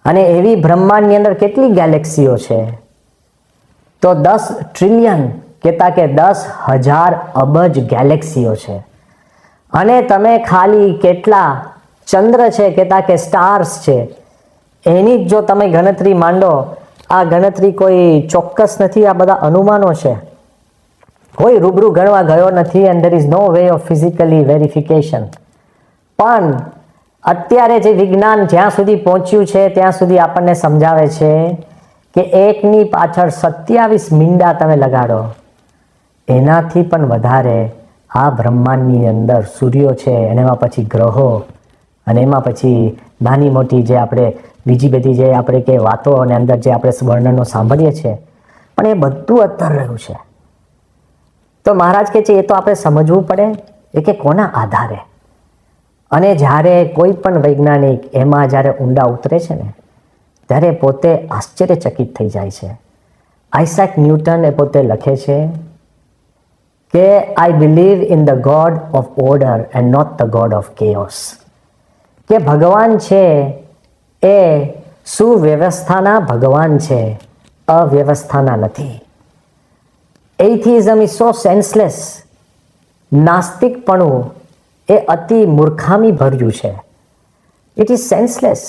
અને એવી બ્રહ્માંડની અંદર કેટલી ગેલેક્સીઓ છે? તો 10 ટ્રિલિયન કહેતા કે 10,000 અબજ ગેલેક્સીઓ છે. અને તમે ખાલી કેટલા ચંદ્ર છે કહેતા કે સ્ટાર્સ છે એની જ જો તમે ગણતરી માંડો, આ ગણતરી કોઈ ચોક્કસ નથી, આ બધા અનુમાનો છે. કોઈ રૂબરૂ ગણવા ગયો નથી and there is no way of physically verification. પણ અત્યારે જે વિજ્ઞાન જ્યાં સુધી પહોંચ્યું છે ત્યાં સુધી આપણને સમજાવે છે કે એકની પાછળ 27 મીંડા તમે લગાડો, એનાથી પણ વધારે આ બ્રહ્માંડની અંદર સૂર્યો છે, અને એમાં પછી ગ્રહો, અને એમાં પછી નાની મોટી જે આપણે બીજી બધી જે આપણે કે વાતો અને અંદર જે આપણે વર્ણનો સાંભળીએ છીએ, પણ એ બધું અત્તર રહ્યું છે. તો મહારાજ કહે છે એ તો આપણે સમજવું પડે એ કે કોના આધારે. અને જ્યારે કોઈ પણ વૈજ્ઞાનિક એમાં જ્યારે ઊંડા ઉતરે છે ને ત્યારે પોતે આશ્ચર્યચકિત થઈ જાય છે. આઇઝેક ન્યૂટન એ પોતે લખે છે કે I believe in the god of order and not the god of chaos. કે ભગવાન છે એ સુવ્યવસ્થાના ભગવાન છે, અવ્યવસ્થાના નથી. એથિઝમ ઇઝ સો સેન્સલેસ. નાસ્તિકપણું એ અતિ મૂર્ખામી ભર્યું છે. It is senseless.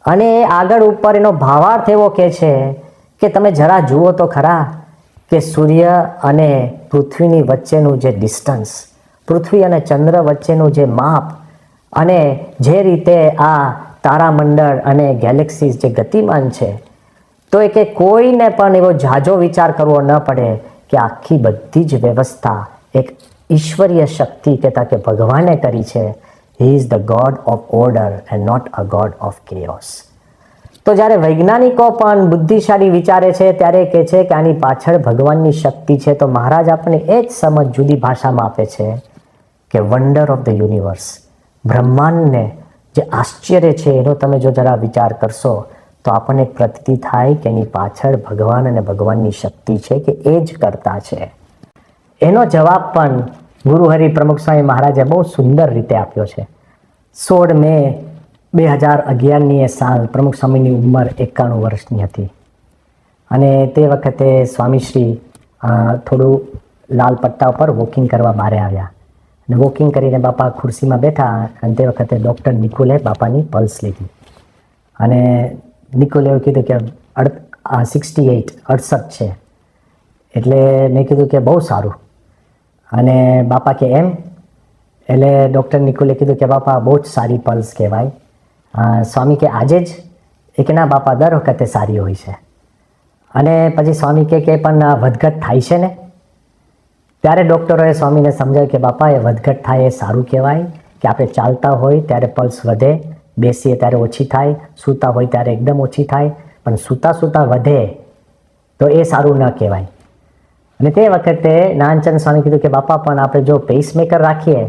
અને એ આગળ ઉપર એનો ભાવાર્થ એવો કહે છે કે તમે જરા જુઓ તો ખરા કે સૂર્ય અને પૃથ્વીની વચ્ચેનું જે ડિસ્ટન્સ, પૃથ્વી અને ચંદ્ર વચ્ચેનું જે માપ, અને જે રીતે આ તારામંડળ અને ગેલેક્સીઝ જે ગતિમાન છે, તો એ કે કોઈને પણ એવો ઝાઝો વિચાર કરવો ન પડે કે આખી બધી જ વ્યવસ્થા એક ઈશ્વરીય શક્તિ કહેતા કે ભગવાને કરી છે. He is the god of order and not a god of chaos. તો જ્યારે વૈજ્ઞાનિકો પણ બુદ્ધિશાળી વિચારે છે ત્યારે કહે છે કે આની પાછળ ભગવાનની શક્તિ છે. તો મહારાજ આપણને એ જ સમજ જુદી ભાષામાં આપે છે કે વન્ડર ઓફ ધ યુનિવર્સ, બ્રહ્માંડને જે આશ્ચર્ય છે એનો તમે જો જરા વિચાર કરશો તો આપણને એક પ્રતીતિ થાય કે એની પાછળ ભગવાન અને ભગવાનની શક્તિ છે કે એ જ કરતા છે. એનો જવાબ પણ ગુરુહરિ પ્રમુખ સ્વામી મહારાજે બહુ સુંદર રીતે આપ્યો છે. 16 મે 2011ની એ સાલ પ્રમુખ સ્વામીની ઉંમર 91 વર્ષની હતી અને તે વખતે સ્વામીશ્રી થોડું લાલ પટ્ટા ઉપર વોકિંગ કરવા બહાર આવ્યા અને વોકિંગ કરીને બાપા ખુરશીમાં બેઠા અને તે વખતે ડૉક્ટર નિકુલે બાપાની પલ્સ લીધી અને નિકુલે એવું કીધું કે 68 છે. એટલે મેં કીધું કે બહુ સારું. અને બાપા કે એમ? એટલે ડૉક્ટર નિકુલે કીધું કે બાપા બહુ જ સારી પલ્સ કહેવાય. સ્વામી કે આજે જ? એ કે ના બાપા દર વખતે સારી હોય છે. અને પછી સ્વામી કે પણ વધઘટ થાય છે ને? ત્યારે ડૉક્ટરોએ સ્વામીને સમજાવ્યું કે બાપા એ વધઘટ થાય એ સારું કહેવાય કે આપણે ચાલતા હોય ત્યારે પલ્સ વધે, બેસીએ ત્યારે ઓછી થાય, સૂતા હોય ત્યારે એકદમ ઓછી થાય, પણ સૂતા વધે તો એ સારું ન કહેવાય. અને તે વખતે નાનચંદ સ્વામી કીધું કે બાપા પણ આપણે જો પેસમેકર રાખીએ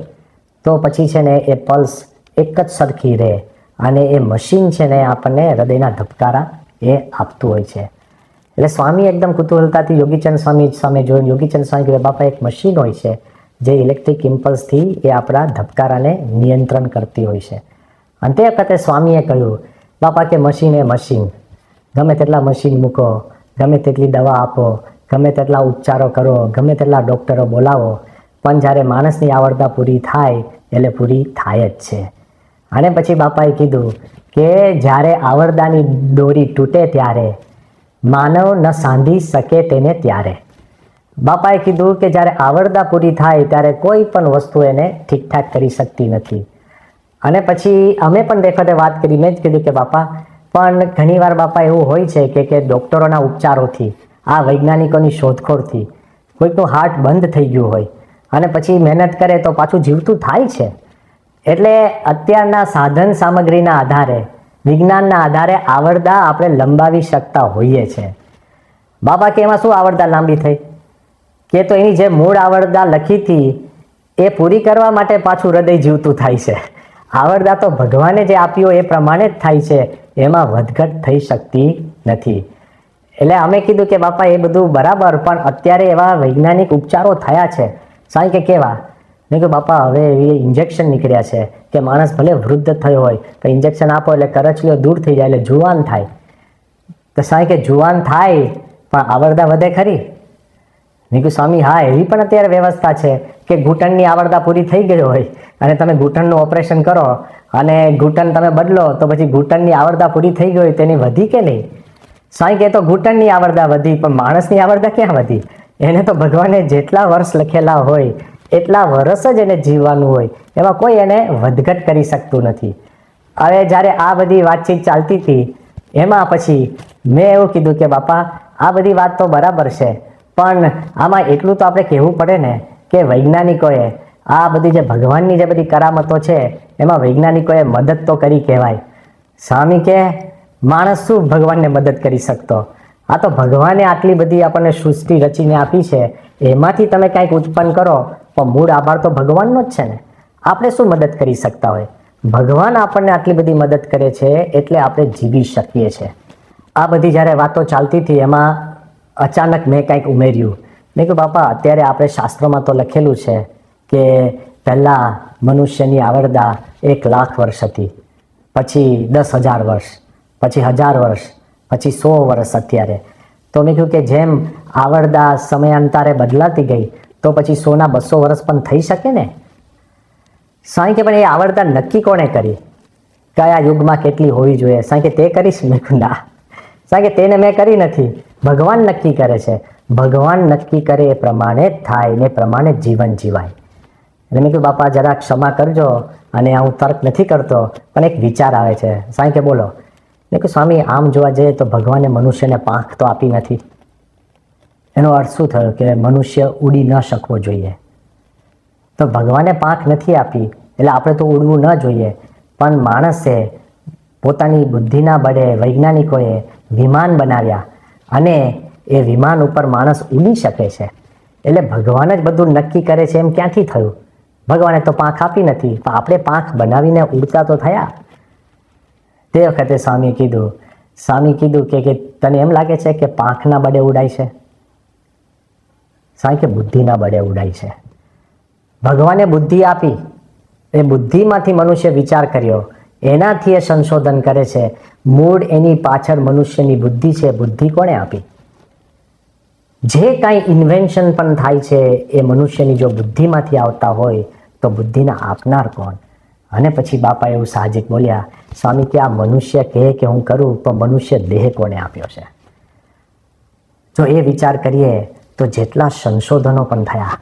તો પછી છે ને એ પલ્સ એક જ સરખી રહે અને એ મશીન છે ને આપણને હૃદયના ધબકારા એ આપતું હોય છે. એટલે સ્વામી એકદમ કુતૂહલતાથી યોગીચંદ સ્વામી સામે જોયું. યોગીચંદ સ્વામી કીધું બાપા એક મશીન હોય છે જે ઇલેક્ટ્રિક ઇમ્પલ્સથી એ આપણા ધબકારાને નિયંત્રણ કરતી હોય છે. અને તે વખતે સ્વામીએ કહ્યું બાપા કે મશીન એ મશીન, ગમે તેટલા મશીન મૂકો, ગમે તેટલી દવા આપો, ગમે તેટલા ઉપચારો કરો, ગમે તેટલા ડૉક્ટરો બોલાવો, પણ જ્યારે માણસની આવરદા પૂરી થાય એટલે પૂરી થાય જ છે. અને પછી બાપાએ કીધું કે જ્યારે આવરદાની દોરી તૂટે ત્યારે માનવ ન સાંધી શકે તેને ત્યારે. બાપાએ કીધું કે જ્યારે આવરદા પૂરી થાય ત્યારે કોઈ પણ વસ્તુ એને ઠીકઠાક કરી શકતી નથી. અને પછી અમે પણ દેખતે વાત કરી, મેં જ કીધું કે બાપા પણ ઘણીવાર બાપા એવું હોય છે કે ડૉક્ટરોના ઉપચારોથી, આ વૈજ્ઞાનિકોની શોધખોળથી કોઈકનું હાર્ટ બંધ થઈ ગયું હોય અને પછી મહેનત કરે તો પાછું જીવતું થાય છે. એટલે અત્યારના સાધન સામગ્રીના આધારે, વિજ્ઞાનના આધારે આવરદા આપણે લંબાવી શકતા હોઈએ છીએ. બાબા કે એમાં શું આવરદા લાંબી થઈ? કે તો એની જે મૂળ આવરદા લખી હતી એ પૂરી કરવા માટે પાછું હૃદય જીવતું થાય છે. આવરદા તો ભગવાને જે આપ્યો એ પ્રમાણે જ થાય છે, એમાં વધઘટ થઈ શકતી નથી. એટલે અમે કીધું કે બાપા એ બધું બરાબર, પણ અત્યારે એવા વૈજ્ઞાનિક ઉપચારો થયા છે. સાંઈ કે કેવા? મેં કહ્યું બાપા હવે એ ઇન્જેક્શન નીકળ્યા છે કે માણસ ભલે વૃદ્ધ થયો હોય તો ઇન્જેક્શન આપો એટલે કરચલીઓ દૂર થઈ જાય એટલે જુવાન થાય. તો સાંઈ કે જુવાન થાય પણ આવરદા વધે ખરી? મેં કહ્યું સ્વામી હા એવી પણ અત્યારે વ્યવસ્થા છે કે ઘૂંટણની આવરદા પૂરી થઈ ગઈ હોય અને તમે ઘૂંટણનું ઓપરેશન કરો અને ઘૂંટણ તમે બદલો તો પછી ઘૂંટણની આવરદા પૂરી થઈ ગઈ હોય તેની વધી કે નહીં? સાંઈ કે તો ઘૂંટણની આવરદા વધી પણ માણસની આવરદા ક્યાં વધી? એને તો ભગવાને જેટલા વર્ષ લખેલા હોય એટલા વર્ષ જ એને જીવવાનું હોય, એમાં કોઈ એને વધઘટ કરી શકતું નથી. હવે જ્યારે આ બધી વાતચીત ચાલતી હતી એમાં પછી મેં એવું કીધું કે બાપા આ બધી વાત તો બરાબર છે, પણ આમાં એટલું તો આપણે કહેવું પડે ને કે વૈજ્ઞાનિકોએ આ બધી જે ભગવાનની જે બધી કરામતો છે એમાં વૈજ્ઞાનિકોએ મદદ તો કરી કહેવાય. સ્વામી કે માણસ શું ભગવાનને મદદ કરી શકતો? આ તો ભગવાને આટલી બધી આપણને સૃષ્ટિ રચીને આપી છે, એમાંથી તમે કાંઈક ઉત્પન્ન કરો પણ મૂળ આભાર તો ભગવાનનો જ છે ને. આપણે શું મદદ કરી શકતા હોય? ભગવાન આપણને આટલી બધી મદદ કરે છે એટલે આપણે જીવી શકીએ છીએ. આ બધી જ્યારે વાતો ચાલતી હતી એમાં અચાનક મેં કંઈક ઉમેર્યું. મેં કહ્યું બાપા અત્યારે આપણે શાસ્ત્રોમાં તો લખેલું છે કે પહેલાં મનુષ્યની આવરદા 1,00,000 વર્ષ હતી, પછી 10,000 વર્ષ, પછી 1,000 વર્ષ, પછી 100 વર્ષ અત્યારે. તો મેં કહ્યું કે જેમ આવરદા સમયાંતરે બદલાતી ગઈ તો પછી 100 ના 200 વર્ષ પણ થઈ શકે ને? સાંઈ કે પણ એ આવરદા નક્કી કોણે કરી? કયા યુગમાં કેટલી હોવી જોઈએ? સાંઈ કે તે કરીશ? મેં કહ્યું ના. સાંઈ કે તેને મેં કરી નથી, ભગવાન નક્કી કરે છે. ભગવાન નક્કી કરે એ પ્રમાણે જ થાય ને પ્રમાણે જીવન જીવાય. એટલે મેં કહ્યું બાપા જરા ક્ષમા કરજો અને હું તર્ક નથી કરતો પણ એક વિચાર આવે છે. સાંઈ કે બોલો? મેં કહ્યું સ્વામી આમ જોવા જઈએ તો ભગવાને મનુષ્યને પાંખ તો આપી નથી. એનો અર્થ શું થયો કે મનુષ્ય ઉડી ન શકવો જોઈએ? તો ભગવાને પાંખ નથી આપી એટલે આપણે તો ઉડવું ન જોઈએ, પણ માણસે પોતાની બુદ્ધિના બળે વૈજ્ઞાનિકોએ વિમાન બનાવ્યા અને એ વિમાન ઉપર માણસ ઉડી શકે છે. એટલે ભગવાન જ બધું નક્કી કરે છે એમ ક્યાંથી થયું? ભગવાને તો પાંખ આપી નથી પણ આપણે પાંખ બનાવીને ઉડતા તો થયા. તે વખતે સ્વામીએ કીધું કે તને એમ લાગે છે કે પાંખના બળે ઉડાય છે? સાંઈ કે બુદ્ધિના બળે ઉડાય છે. ભગવાને બુદ્ધિ આપી, એ બુદ્ધિમાંથી મનુષ્ય વિચાર કર્યો, એનાથી એ સંશોધન કરે છે. મૂળ એની પાછળ મનુષ્યની બુદ્ધિ છે. બુદ્ધિ કોણે આપી? જે કાંઈ ઇન્વેન્શન પણ થાય છે એ મનુષ્યની જો બુદ્ધિમાંથી આવતા હોય તો બુદ્ધિના આપનાર કોણ? અને પછી બાપા એવું સાહજિક બોલ્યા, સ્વામી કે આ મનુષ્ય કહે કે હું કરું, તો મનુષ્ય દેહ કોણે આપ્યો છે? જો એ વિચાર કરીએ તો જેટલા સંશોધનો પણ થયા,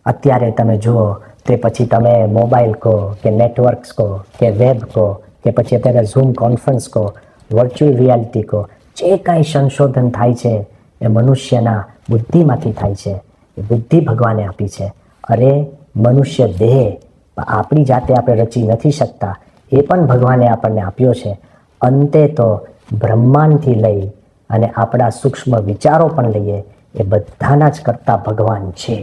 અત્યારે તમે જુઓ તે પછી તમે મોબાઈલ કહો કે નેટવર્ક્સ કહો કે વેબ કહો કે પછી અત્યારે ઝૂમ કોન્ફરન્સ કહો, વર્ચ્યુઅલ રિયાલિટી કહો, જે કાંઈ સંશોધન થાય છે એ મનુષ્યના બુદ્ધિમાંથી થાય છે. એ બુદ્ધિ ભગવાને આપી છે. અરે મનુષ્ય દેહ આપણી જાતે આપણે રચી નથી શકતા, એ પણ ભગવાને આપણને આપ્યો છે. અંતે તો બ્રહ્માંડથી લઈ અને આપણા સૂક્ષ્મ વિચારો પણ લઈએ, એ બધાના જ કરતા ભગવાન છે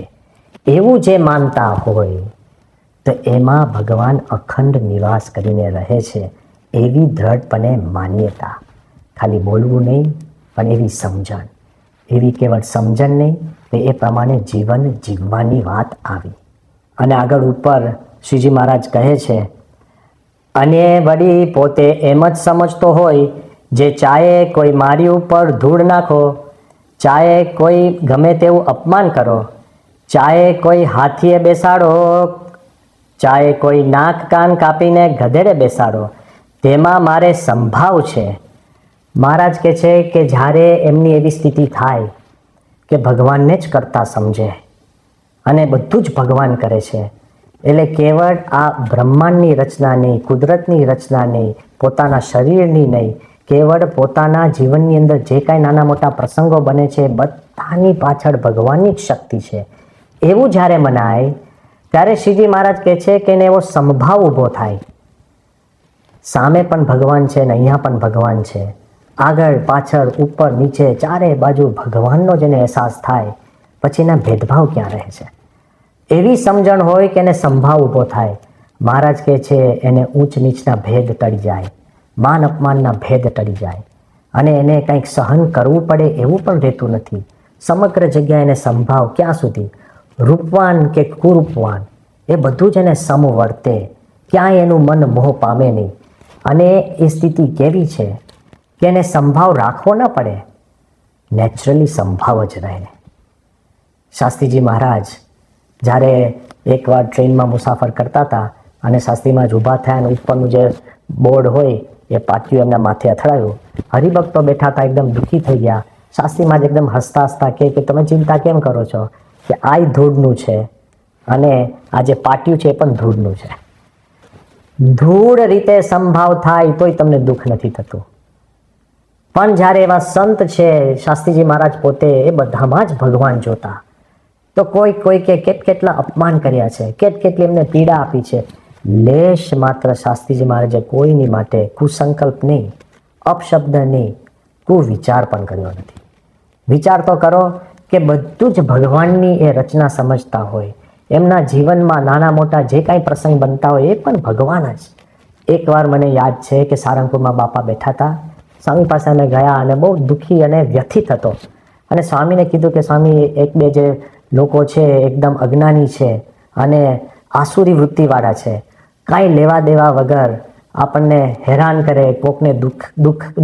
એવું જે માનતા હોય તો એમાં ભગવાન અખંડ નિવાસ કરીને રહે છે એવી દ્રઢપણે માન્યતા. ખાલી બોલવું નહીં, પણ એવી સમજણ, એવી કેવળ સમજણ નહીં, એ પ્રમાણે જીવન જીવવાની વાત આવી. અને આગળ ઉપર શ્રીજી મહારાજ કહે છે, અને વળી પોતે એમ જ સમજતો હોય, જે ચાહે કોઈ મારી ઉપર ધૂળ નાખો, ચાહે કોઈ ગમે તેવું અપમાન કરો, ચાહે કોઈ હાથીએ બેસાડો, ચાહે કોઈ નાક કાન કાપીને ગધેડે બેસાડો, તેમાં મારે સંભાવ છે. મહારાજ કહે છે કે જ્યારે એમની એવી સ્થિતિ થાય કે ભગવાનને જ કરતા સમજે અને બધું જ ભગવાન કરે છે, એટલે કેવળ આ બ્રહ્માંડની રચના નહીં, કુદરતની રચના નહીં, પોતાના શરીરની નહીં, કેવળ પોતાના જીવનની અંદર જે કાંઈ નાના મોટા પ્રસંગો બને છે બધાની પાછળ ભગવાનની જ શક્તિ છે એવું જ્યારે મનાય, ત્યારે શ્રીજી મહારાજ કહે છે કે એને એવો સમભાવ ઊભો થાય, સામે પણ ભગવાન છે ને અહીંયા પણ ભગવાન છે, આગળ પાછળ ઉપર નીચે ચારે બાજુ ભગવાનનો જેને અહેસાસ થાય, પછી એના ભેદભાવ ક્યાં રહે છે? એવી સમજણ હોય કે એને સંભાવ ઊભો થાય. મહારાજ કહે છે એને ઊંચ નીચના ભેદ ટળી જાય, માન અપમાનના ભેદ ટળી જાય, અને એને કંઈક સહન કરવું પડે એવું પણ રહેતું નથી. સમગ્ર જગ્યાએ એને સંભાવ. ક્યાં સુધી? રૂપવાન કે કુરૂપવાન એ બધું જ એને સમ વર્તે, ક્યાંય એનું મન મોહ પામે નહીં. અને એ સ્થિતિ કેવી છે કે એને સંભાવ રાખવો ન પડે, નેચરલી સંભાવ જ રહે. શાસ્ત્રીજી મહારાજ જ્યારે એકવાર ટ્રેનમાં મુસાફર કરતા હતા અને શાસ્ત્રીમાં જ ઊભા થયા અને ઉપરનું જે બોર્ડ હોય એ પાટિયું એમના માથે અથડાયું. હરિભક્તો બેઠા હતા, એકદમ દુઃખી થઈ ગયા. શાસ્ત્રીમાં જ એકદમ હસતા હસતા કે તમે ચિંતા કેમ કરો છો, કે આ ધૂળનું છે અને આ જે પાટિયું છે એ પણ ધૂળનું છે. ધૂળ રીતે સંભાવ થાય તોય તમને દુઃખ નથી થતું. પણ જ્યારે એવા સંત છે, શાસ્ત્રીજી મહારાજ પોતે એ બધામાં જ ભગવાન જોતા, તો કોઈ કે કેટલા અપમાન કર્યા છે, કેટલી એમને પીડા આપી છે, લેશ માત્ર શાસ્ત્રીજી મહારાજે કોઈની માટે કુસંકલ્પ નહીં, અપશબ્દ નહીં, કુવિચાર પણ કર્યો નથી. વિચાર તો કરો કે બધું જ ભગવાનની એ રચના સમજતા હોય, એમના જીવનમાં નાના મોટા જે કાંઈ પ્રસંગ બનતા હોય એ પણ ભગવાન જ. એકવાર મને યાદ છે કે સારંગપુરમાં બાપા બેઠા હતા, સ્વામી પાસે અમે ગયા અને બહુ દુઃખી અને વ્યથિત હતો, અને સ્વામીને કીધું કે સ્વામી એક બે જે લોકો છે એકદમ અજ્ઞાની છે અને આસુરી વૃત્તિવાળા છે, કાંઈ લેવા દેવા વગર આપણને હેરાન કરે, કોકને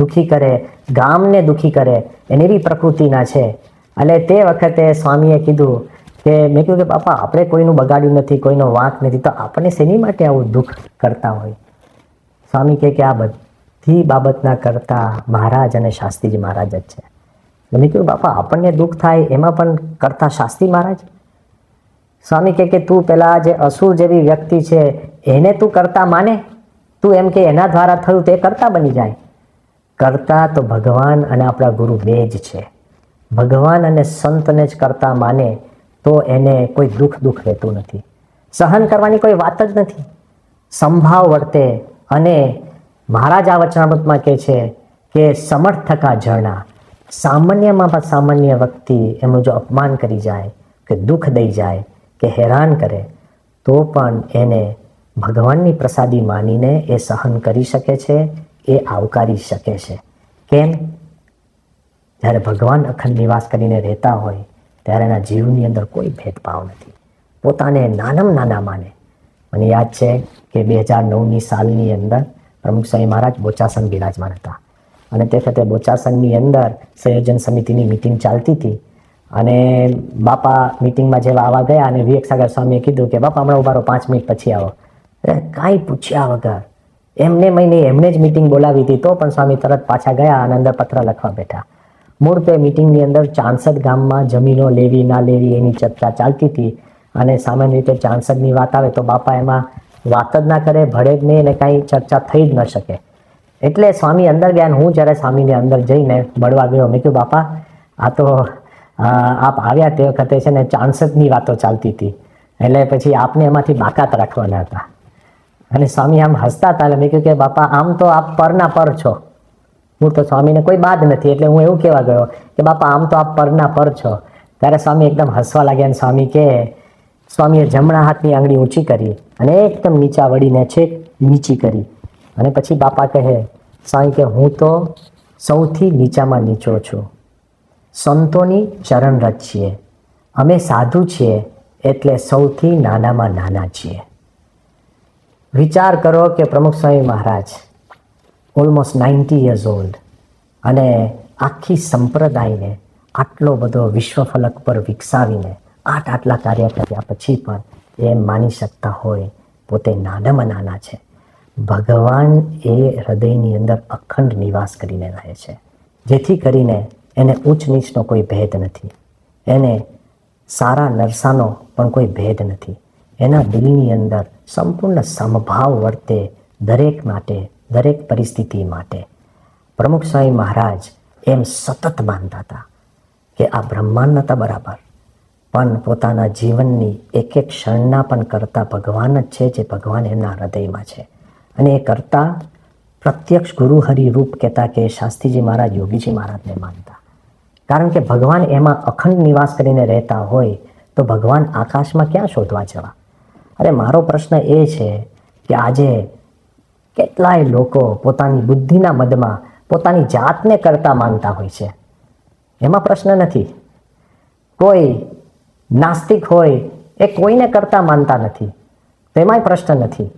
દુઃખી કરે, ગામને દુઃખી કરે, એની એવી પ્રકૃતિના છે. એટલે તે વખતે સ્વામીએ કીધું કે મેં કીધું કે બાપા આપણે કોઈનું બગાડ્યું નથી, કોઈનો વાંક નથી, તો આપણને શેની માટે આવું દુઃખ કરતા હોય? સ્વામી કહે કે આ બધી બાબતના કરતા મહારાજ અને શાસ્ત્રીજી મહારાજ જ છે. મેં કીધું બાપા આપણને દુઃખ થાય એમાં પણ કરતા શાસ્ત્રી મહારાજ? સ્વામી કહે કે તું પેલા જે અસુર જેવી વ્યક્તિ છે એને તું કરતા માને, તું એમ કે એના દ્વારા થયું તે કરતા બની જાય. કરતા તો ભગવાન અને આપણા ગુરુ બે જ છે. ભગવાન અને સંતને જ કરતા માને તો એને કોઈ દુઃખ રહેતું નથી, સહન કરવાની કોઈ વાત જ નથી, સંભાવ વર્તે. અને મહારાજ આ વચનામૃતમાં કહે છે કે સમર્થકા ઝરણા, સામાન્યમાં પણ સામાન્ય વ્યક્તિ એમનું જો અપમાન કરી જાય કે દુઃખ દઈ જાય કે હેરાન કરે તો પણ એને ભગવાનની પ્રસાદી માનીને એ સહન કરી શકે છે, એ આવકારી શકે છે. કેમ? જ્યારે ભગવાન અખંડ નિવાસ કરીને રહેતા હોય ત્યારે એના જીવની અંદર કોઈ ભેદભાવ નથી. પોતાને નાનામાં નાના માને. મને યાદ છે કે 2009ની સાલની અંદર પ્રમુખ સ્વામી મહારાજ બોચાસન બિરાજમાન હતા અને તે વખતે બોચાસનની અંદર સંયોજન સમિતિની મિટિંગ ચાલતી હતી અને બાપા મિટિંગમાં જેવા આવવા ગયા અને વિવેક સાગર સ્વામીએ કીધું કે બાપા હમણાં ઉભા રહો, 5 મિનિટ પછી આવો. કાંઈ પૂછ્યા વગર એમને જ મિટિંગ બોલાવી હતી, તો પણ સ્વામી તરત પાછા ગયા અને અંદર પત્ર લખવા બેઠા. મૂળ તે મિટિંગની અંદર ચાંસદ ગામમાં જમીનો લેવી ના લેવી એની ચર્ચા ચાલતી હતી અને સામાન્ય રીતે ચાંસદની વાત આવે તો બાપા એમાં વાત જ ના કરે, ભળે જ નહીં અને કાંઈ ચર્ચા થઈ જ ન શકે. એટલે સ્વામી અંદર ગયા અને હું જ્યારે સ્વામીને અંદર જઈને મળવા ગયો, મેં કહ્યું બાપા આ તો આપ આવ્યા તે વખતે છે ને ચાંસદની વાતો ચાલતી હતી, એટલે પછી આપને એમાંથી બાકાત રાખવાના હતા. અને સ્વામી આમ હસતા હતા એટલે મેં કહ્યું કે બાપા આમ તો આપ પરના પર છો. હું તો સ્વામીને કોઈ બાદ નથી એટલે હું એવું કહેવા ગયો કે બાપા આમ તો આપ પરના પર છો. ત્યારે સ્વામી એકદમ હસવા લાગ્યા અને સ્વામી કે સ્વામીએ જમણા હાથની આંગળી ઊંચી કરી અને એકદમ નીચા વળીને છેક નીચી કરી અને પછી બાપા કહે સ્વામી કે હું તો સૌથી નીચામાં નીચો છું, સંતોની ચરણરજ છીએ, અમે સાધુ છીએ એટલે સૌથી નાનામાં નાના છીએ. વિચાર કરો કે પ્રમુખ Swami Maharaj almost 90 years old અને આખી સંપ્રદાયને આટલો બધો વિશ્વફલક પર વિકસાવીને આટલા કાર્ય કર્યા પછી પણ એમ માની શકતા હોય પોતે નાનામાં નાના છે. ભગવાન એ હૃદયની અંદર અખંડ નિવાસ કરીને રહે છે, જેથી કરીને એને ઉચ્ચ નીચનો કોઈ ભેદ નથી, એને સારા નરસાનો પણ કોઈ ભેદ નથી. એના દિલની અંદર સંપૂર્ણ સમભાવ વર્તે દરેક માટે, દરેક પરિસ્થિતિ માટે. પ્રમુખ સ્વામી મહારાજ એમ સતત માનતા હતા કે આ બ્રહ્માંડ નતા બરાબર, પણ પોતાના જીવનની એક એક ક્ષણના પણ કરતા ભગવાન જ છે, જે ભગવાન એમના હૃદયમાં છે. અને એ કરતા પ્રત્યક્ષ ગુરુ હરિરૂપ કહેતા કે શાસ્ત્રીજી મહારાજ યોગીજી મહારાજને માનતા, કારણ કે ભગવાન એમાં અખંડ નિવાસ કરીને રહેતા હોય તો ભગવાન આકાશમાં ક્યાં શોધવા જવા. અરે મારો પ્રશ્ન એ છે કે આજે કેટલાય લોકો પોતાની બુદ્ધિના મદમાં પોતાની જાતને કરતા માનતા હોય છે. એમાં પ્રશ્ન નથી. કોઈ નાસ્તિક હોય એ કોઈને કરતા માનતા નથી, તેમાંય પ્રશ્ન નથી.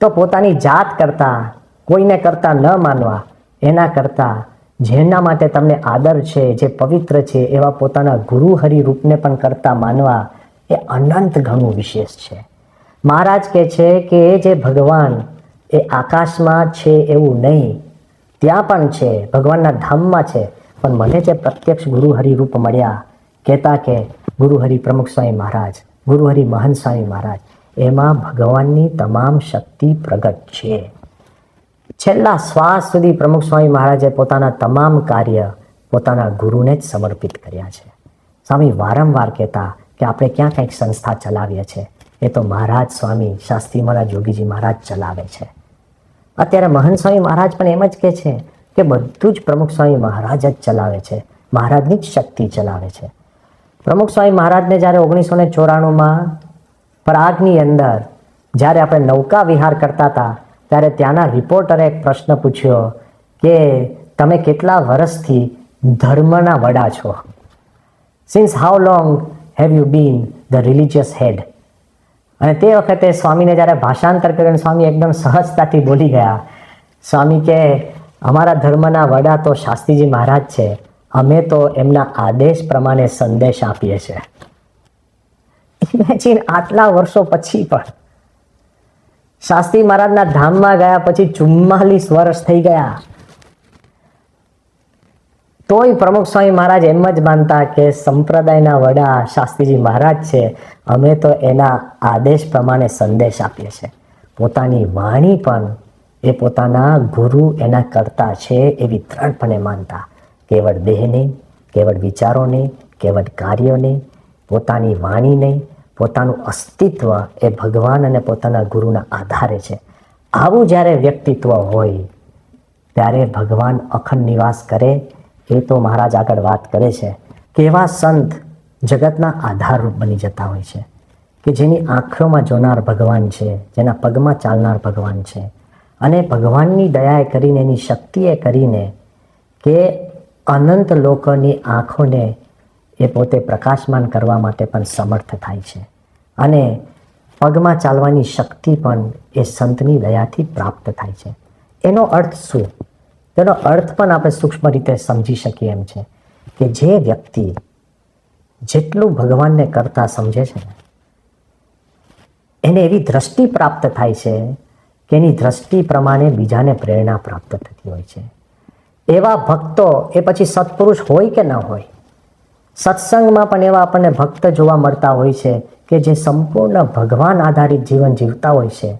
તો પોતાની જાત કરતા કોઈને કરતા ન માનવા, એના કરતા જેના માટે તમને આદર છે, જે પવિત્ર છે એવા પોતાના ગુરુ હરિરૂપને પણ કરતા માનવા એ અનંત ઘણું વિશેષ છે. મહારાજ કહે છે કે એ જે ભગવાન એ આકાશમાં છે એવું નહીં, ત્યાં પણ છે, ભગવાનના ધામમાં છે, પણ મને જે પ્રત્યક્ષ ગુરુ હરિરૂપ મળ્યા, કહેતા કે ગુરુ હરિ પ્રમુખ સ્વામી મહારાજ, ગુરુ હરિ મહંત સ્વામી મહારાજ, એમાં ભગવાનની તમામ શક્તિ પ્રગટ છે. છેલ્લા શ્વાસ સુધી પ્રમુખ સ્વામી મહારાજે પોતાના તમામ કાર્ય પોતાના ગુરુને જ સમર્પિત કર્યા છે. સ્વામી વારંવાર કહેતા કે આપણે ક્યાં કંઈક સંસ્થા ચલાવીએ છીએ, એ તો મહારાજ સ્વામી શાસ્ત્રી મહારાજ યોગીજી મહારાજ ચલાવે છે. અત્યારે મહંત સ્વામી મહારાજ પણ એમ જ કહે છે કે બધું જ પ્રમુખ સ્વામી મહારાજ જ ચલાવે છે, મહારાજની જ શક્તિ ચલાવે છે. પ્રમુખ સ્વામી મહારાજને જ્યારે 1994માં પ્રાગની અંદર જ્યારે આપણે નૌકા વિહાર કરતા હતા ત્યારે ત્યાંના રિપોર્ટરે એક પ્રશ્ન પૂછ્યો કે તમે કેટલા વર્ષથી ધર્મના વડા છો? Since how long have you been the religious head? અને તે વખતે સ્વામીને જ્યારે ભાષાંતર કર્યું, સ્વામી એકદમ સહજતાથી બોલી ગયા. સ્વામી કે અમારા ધર્મના વડા તો શાસ્ત્રીજી મહારાજ છે, અમે તો એમના આદેશ પ્રમાણે સંદેશ આપીએ છીએ. ઇમેજિન, આટલા વર્ષો પછી પણ શાસ્ત્રી મહારાજના ધામમાં ગયા પછી 44 વર્ષ થઈ ગયા, તોય પ્રમુખ સ્વામી મહારાજ એમ જ માનતા કે સંપ્રદાયના વડા શાસ્ત્રીજી મહારાજ છે, અમે તો એના આદેશ પ્રમાણે સંદેશ આપીએ છીએ. પોતાની વાણી પણ એ પોતાના ગુરુ એના કરતા છે એવી દ્રઢપણે માનતા. કેવળ દેહ નહીં, કેવળ વિચારો નહીં, કેવળ કાર્યો નહીં, પોતાની વાણી નહીં, પોતાનું અસ્તિત્વ એ ભગવાન અને પોતાના ગુરુના આધારે છે. આવું જ્યારે વ્યક્તિત્વ હોય ત્યારે ભગવાન અખંડ નિવાસ કરે. એ તો મહારાજ આગળ વાત કરે છે કેવા સંત જગતના આધારરૂપ બની જતા હોય છે, કે જેની આંખોમાં જોનાર ભગવાન છે, જેના પગમાં ચાલનાર ભગવાન છે, અને ભગવાનની દયાએ કરીને, એની શક્તિએ કરીને કે અનંત લોકોની આંખોને એ પોતે પ્રકાશમાન કરવા માટે પણ સમર્થ થાય છે. અને પગમાં ચાલવાની શક્તિ પણ એ સંતની દયાથી પ્રાપ્ત થાય છે. એનો અર્થ શું? તેનો અર્થ પણ આપણે સૂક્ષ્મ રીતે સમજી શકીએ એમ છે કે જે વ્યક્તિ જેટલું ભગવાનને કરતા સમજે છે એને એવી દ્રષ્ટિ પ્રાપ્ત થાય છે કે એની દ્રષ્ટિ પ્રમાણે બીજાને પ્રેરણા પ્રાપ્ત થતી હોય છે. એવા ભક્તો એ પછી સત્પુરુષ હોય કે ન હોય, સત્સંગમાં પણ એવા આપણને ભક્ત જોવા મળતા હોય છે કે જે સંપૂર્ણ ભગવાન આધારિત જીવન જીવતા હોય છે.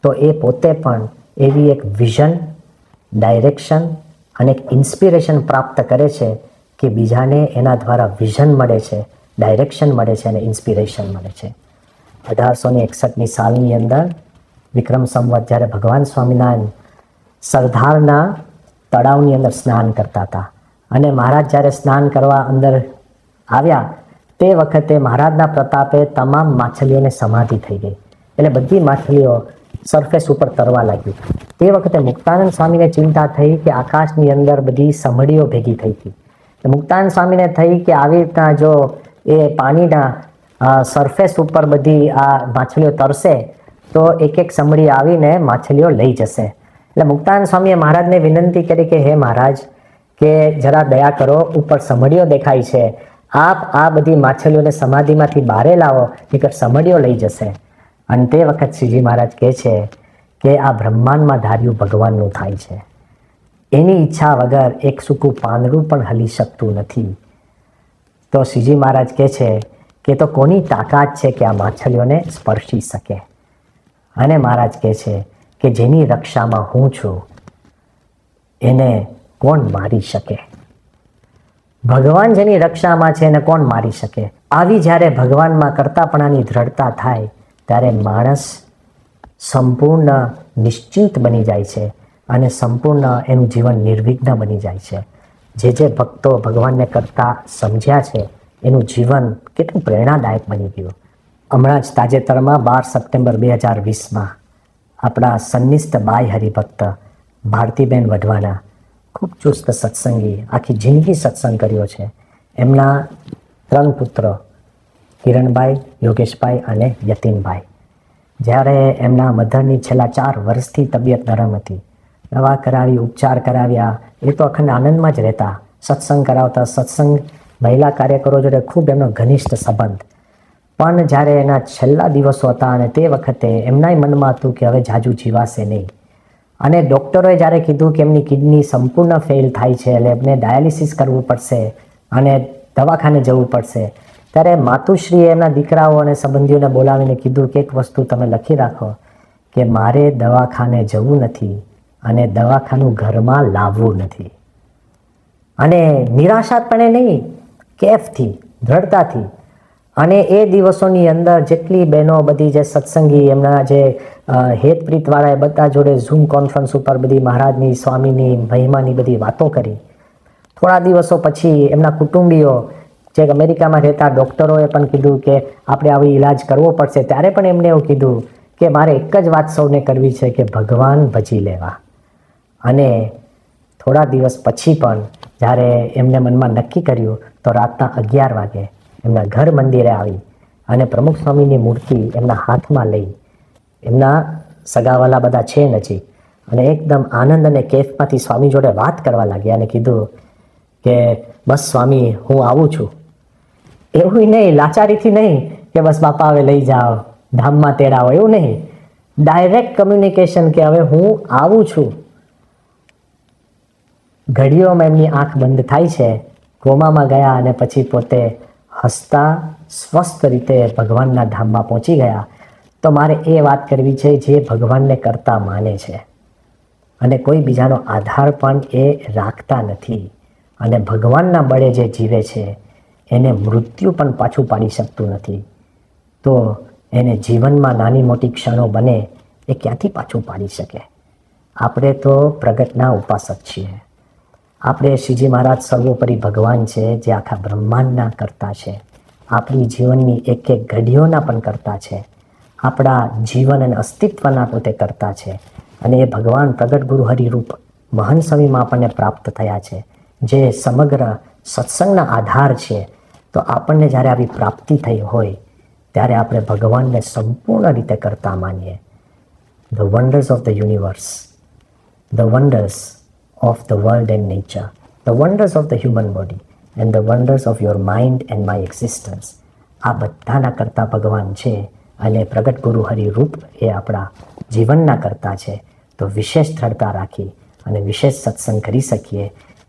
તો એ પોતે પણ એવી એક વિઝન, ડાયરેક્શન અને એક ઇન્સ્પિરેશન પ્રાપ્ત કરે છે કે બીજાને એના દ્વારા વિઝન મળે છે, ડાયરેક્શન મળે છે અને ઇન્સ્પિરેશન મળે છે. 1861ની સાલની અંદર વિક્રમ સંવત જ્યારે ભગવાન સ્વામિનારાયણ સરદારના તળાવની અંદર સ્નાન કરતા હતા અને મહારાજ જ્યારે સ્નાન કરવા અંદર આવ્યા તે વખતે મહારાજના પ્રતાપે તમામ માછલીઓને સમાધિ થઈ ગઈ. એટલે બધી માછલીઓ સરફેસ ઉપર તરવા લાગી. તે વખતે મુક્તાનંદ સ્વામીને ચિંતા થઈ કે આકાશની અંદર બધી સમડીઓ ભેગી થઈ હતી. મુક્તાનંદ સ્વામીને થઈ કે આવી રીતના જો એ પાણીના સરફેસ ઉપર બધી આ માછલીઓ તરશે તો એક એક સમડી આવીને માછલીઓ લઈ જશે. એટલે મુક્તાનંદ સ્વામીએ મહારાજને વિનંતી કરી કે હે મહારાજ, કે જરા દયા કરો, ઉપર સમડીઓ દેખાય છે, આપ આ બધી માછલીઓને સમાધિમાંથી બહાર લાવો, નહીંતર સમડીઓ લઈ જશે. અને તે વખત શ્રીજી મહારાજ કહે છે કે આ બ્રહ્માંડમાં ધાર્યું ભગવાનનું થાય છે. એની ઈચ્છા વગર એક સૂકું પાંદડું પણ હલી શકતું નથી. તો શ્રીજી મહારાજ કહે છે કે તો કોની તાકાત છે કે આ માછલીઓને સ્પર્શી શકે? અને મહારાજ કહે છે કે જેની રક્ષામાં હું છું એને કોણ મારી શકે? ભગવાન જેની રક્ષામાં છે એને કોણ મારી શકે? આવી જ્યારે ભગવાનમાં કરતાપણાની દ્રઢતા થાય ત્યારે માણસ સંપૂર્ણ નિશ્ચિંત બની જાય છે અને સંપૂર્ણ એનું જીવન નિર્વિઘ્ન બની જાય છે. જે ભક્તો ભગવાનને કરતા સમજ્યા છે એનું જીવન કેટલું પ્રેરણાદાયક બની ગયું. હમણાં જ તાજેતરમાં 12 સપ્ટેમ્બર 2020માં આપણા સન્નિષ્ઠ બાઈ હરિભક્ત ભારતીબેન વઢવાના, ખૂબ ચુસ્ત સત્સંગી, આખી જિંદગી સત્સંગ કર્યો છે. એમના 3 પુત્રો કિરણભાઈ, યોગેશભાઈ અને યતીનભાઈ. જ્યારે એમના મધરની છેલ્લા 4 વર્ષથી તબિયત નરમ હતી, દવા કરાવી, ઉપચાર કરાવ્યા, એ તો અખંડ આનંદમાં જ રહેતા, સત્સંગ કરાવતા, સત્સંગ મહિલા કાર્યકરો જોડે ખૂબ એમનો ઘનિષ્ઠ સંબંધ. પણ જ્યારે એના છેલ્લા દિવસો હતા અને તે વખતે એમનાય મનમાં હતું કે હવે જાજુ જીવાશે નહીં, અને ડૉક્ટરોએ જ્યારે કીધું કે એમની કિડની સંપૂર્ણ ફેલ થાય છે એટલે એમને ડાયાલિસિસ કરવું પડશે અને દવાખાને જવું પડશે, ત્યારે માતુશ્રીએ એમના દીકરાઓ અને સંબંધીઓને બોલાવીને કીધું કે એક વસ્તુ તમે લખી રાખો કે મારે દવાખાને જવું નથી અને દવાખાનું ઘરમાં લાવવું નથી. અને નિરાશાપણે નહીં, કેફથી, દ્રઢતાથી. અને એ દિવસોની અંદર જેટલી બહેનો બધી જે સત્સંગી, એમના જે હેતપ્રીતવાળા, એ બધા જોડે ઝૂમ કોન્ફરન્સ ઉપર બધી મહારાજની, સ્વામીની, મહિમાની બધી વાતો કરી. થોડા દિવસો પછી એમના કુટુંબીઓ જે અમેરિકામાં રહેતા ડૉક્ટરોએ પણ કીધું કે આપણે આવી ઈલાજ કરવો પડશે. ત્યારે પણ એમને એવું કીધું કે મારે એક જ વાત સૌને કરવી છે કે ભગવાન ભજી લેવા. અને થોડા દિવસ પછી પણ જ્યારે એમને મનમાં નક્કી કર્યું તો રાતના 11 વાગે એમના ઘર મંદિરે આવી અને પ્રમુખ સ્વામીની મૂર્તિ એમના હાથમાં લઈ, એમના સગાવાલા બધા છે નજીક, અને એકદમ આનંદ અને કેફમાંથી સ્વામી જોડે વાત કરવા લાગ્યા અને કીધું કે બસ સ્વામી હું આવું છું. એવું નહીં, લાચારીથી નહીં કે બસ બાપા હવે લઈ જાઓ, ધામમાં તેડાવો, એવું નહીં. ડાયરેક્ટ કમ્યુનિકેશન કે હવે હું આવું છું. ઘડીઓમાં એમની આંખ બંધ થાય છે, કોમામાં ગયા અને પછી પોતે હસતા સ્વસ્થ રીતે ભગવાનના ધામમાં પહોંચી ગયા. તો મારે એ વાત કરવી છે જે ભગવાનને કરતા માને છે અને કોઈ બીજાનો આધાર પણ એ રાખતા નથી, અને ભગવાનના બળે જે જીવે છે એને મૃત્યુ પણ પાછું પાડી શકતું નથી. તો એને જીવનમાં નાની મોટી ક્ષણો બને એ ક્યાંથી પાછું પાડી શકે? આપણે તો પ્રગટના ઉપાસક છીએ. આપણે શ્રીજી મહારાજ સર્વોપરી ભગવાન છે જે આખા બ્રહ્માંડના કરતા છે, આપણી જીવનની એક એક ઘડીઓના પણ કરતા છે, આપણા જીવન અને અસ્તિત્વના પોતે કરતા છે. અને એ ભગવાન પ્રગટ ગુરુ હરિરૂપ મહાન સ્વામીમાં આપણને પ્રાપ્ત થયા છે, જે સમગ્ર સત્સંગના આધાર છે. તો આપણને જ્યારે આવી પ્રાપ્તિ થઈ હોય ત્યારે આપણે ભગવાનને સંપૂર્ણ રીતે કરતા માનીએ. The wonders of the universe, the wonders of the world and nature, the wonders of the human body and the wonders of your mind and my existence, આ બધાના કરતા ભગવાન છે અને પ્રગટ ગુરુ હરિરૂપ એ આપણા જીવનના કરતા છે. તો વિશેષ દ્રઢતા રાખી અને વિશેષ સત્સંગ કરી શકીએ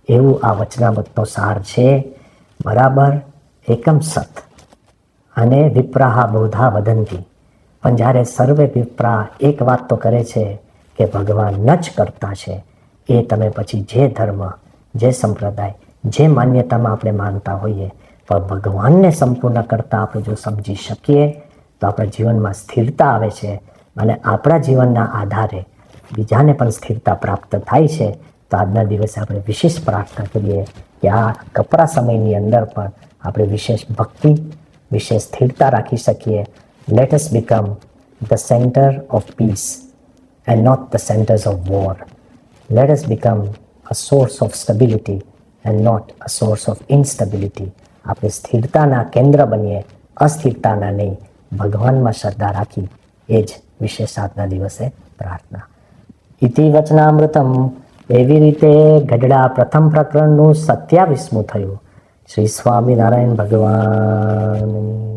એવું આ વચનામૃતનો સાર છે. બરાબર, એકમ સત. અને વિપ્રાહા બૌધા વદંતી, પણ જ્યારે સર્વે વિપ્રા એક વાત તો કરે છે કે ભગવાન જ કરતા છે. એ તમે પછી જે ધર્મ, જે સંપ્રદાય, જે માન્યતામાં આપણે માનતા હોઈએ, પણ ભગવાનને સંપૂર્ણ કરતા આપણે જો સમજી શકીએ તો આપણા જીવનમાં સ્થિરતા આવે છે અને આપણા જીવનના આધારે બીજાને પણ સ્થિરતા પ્રાપ્ત થાય છે. તો આજના દિવસે આપણે વિશેષ પ્રાર્થના કરીએ કે આ કપરા સમયની અંદર પણ આપણે વિશેષ ભક્તિ, વિશેષ સ્થિરતા રાખી શકીએ. Let us become the centre of peace and not the centres of war. Let us become a source of stability and not a source of instability. આપણે સ્થિરતાના કેન્દ્ર બનીએ, અસ્થિરતાના નહીં. ભગવાનમાં શ્રદ્ધા રાખી, એ જ વિશેષ આજના દિવસે પ્રાર્થના. ઇતિ વચનામૃતમ. એવી રીતે ગઢડા પ્રથમ પ્રકરણનું 27મું થયું. શ્રી સ્વામિનારાયણ ભગવાન.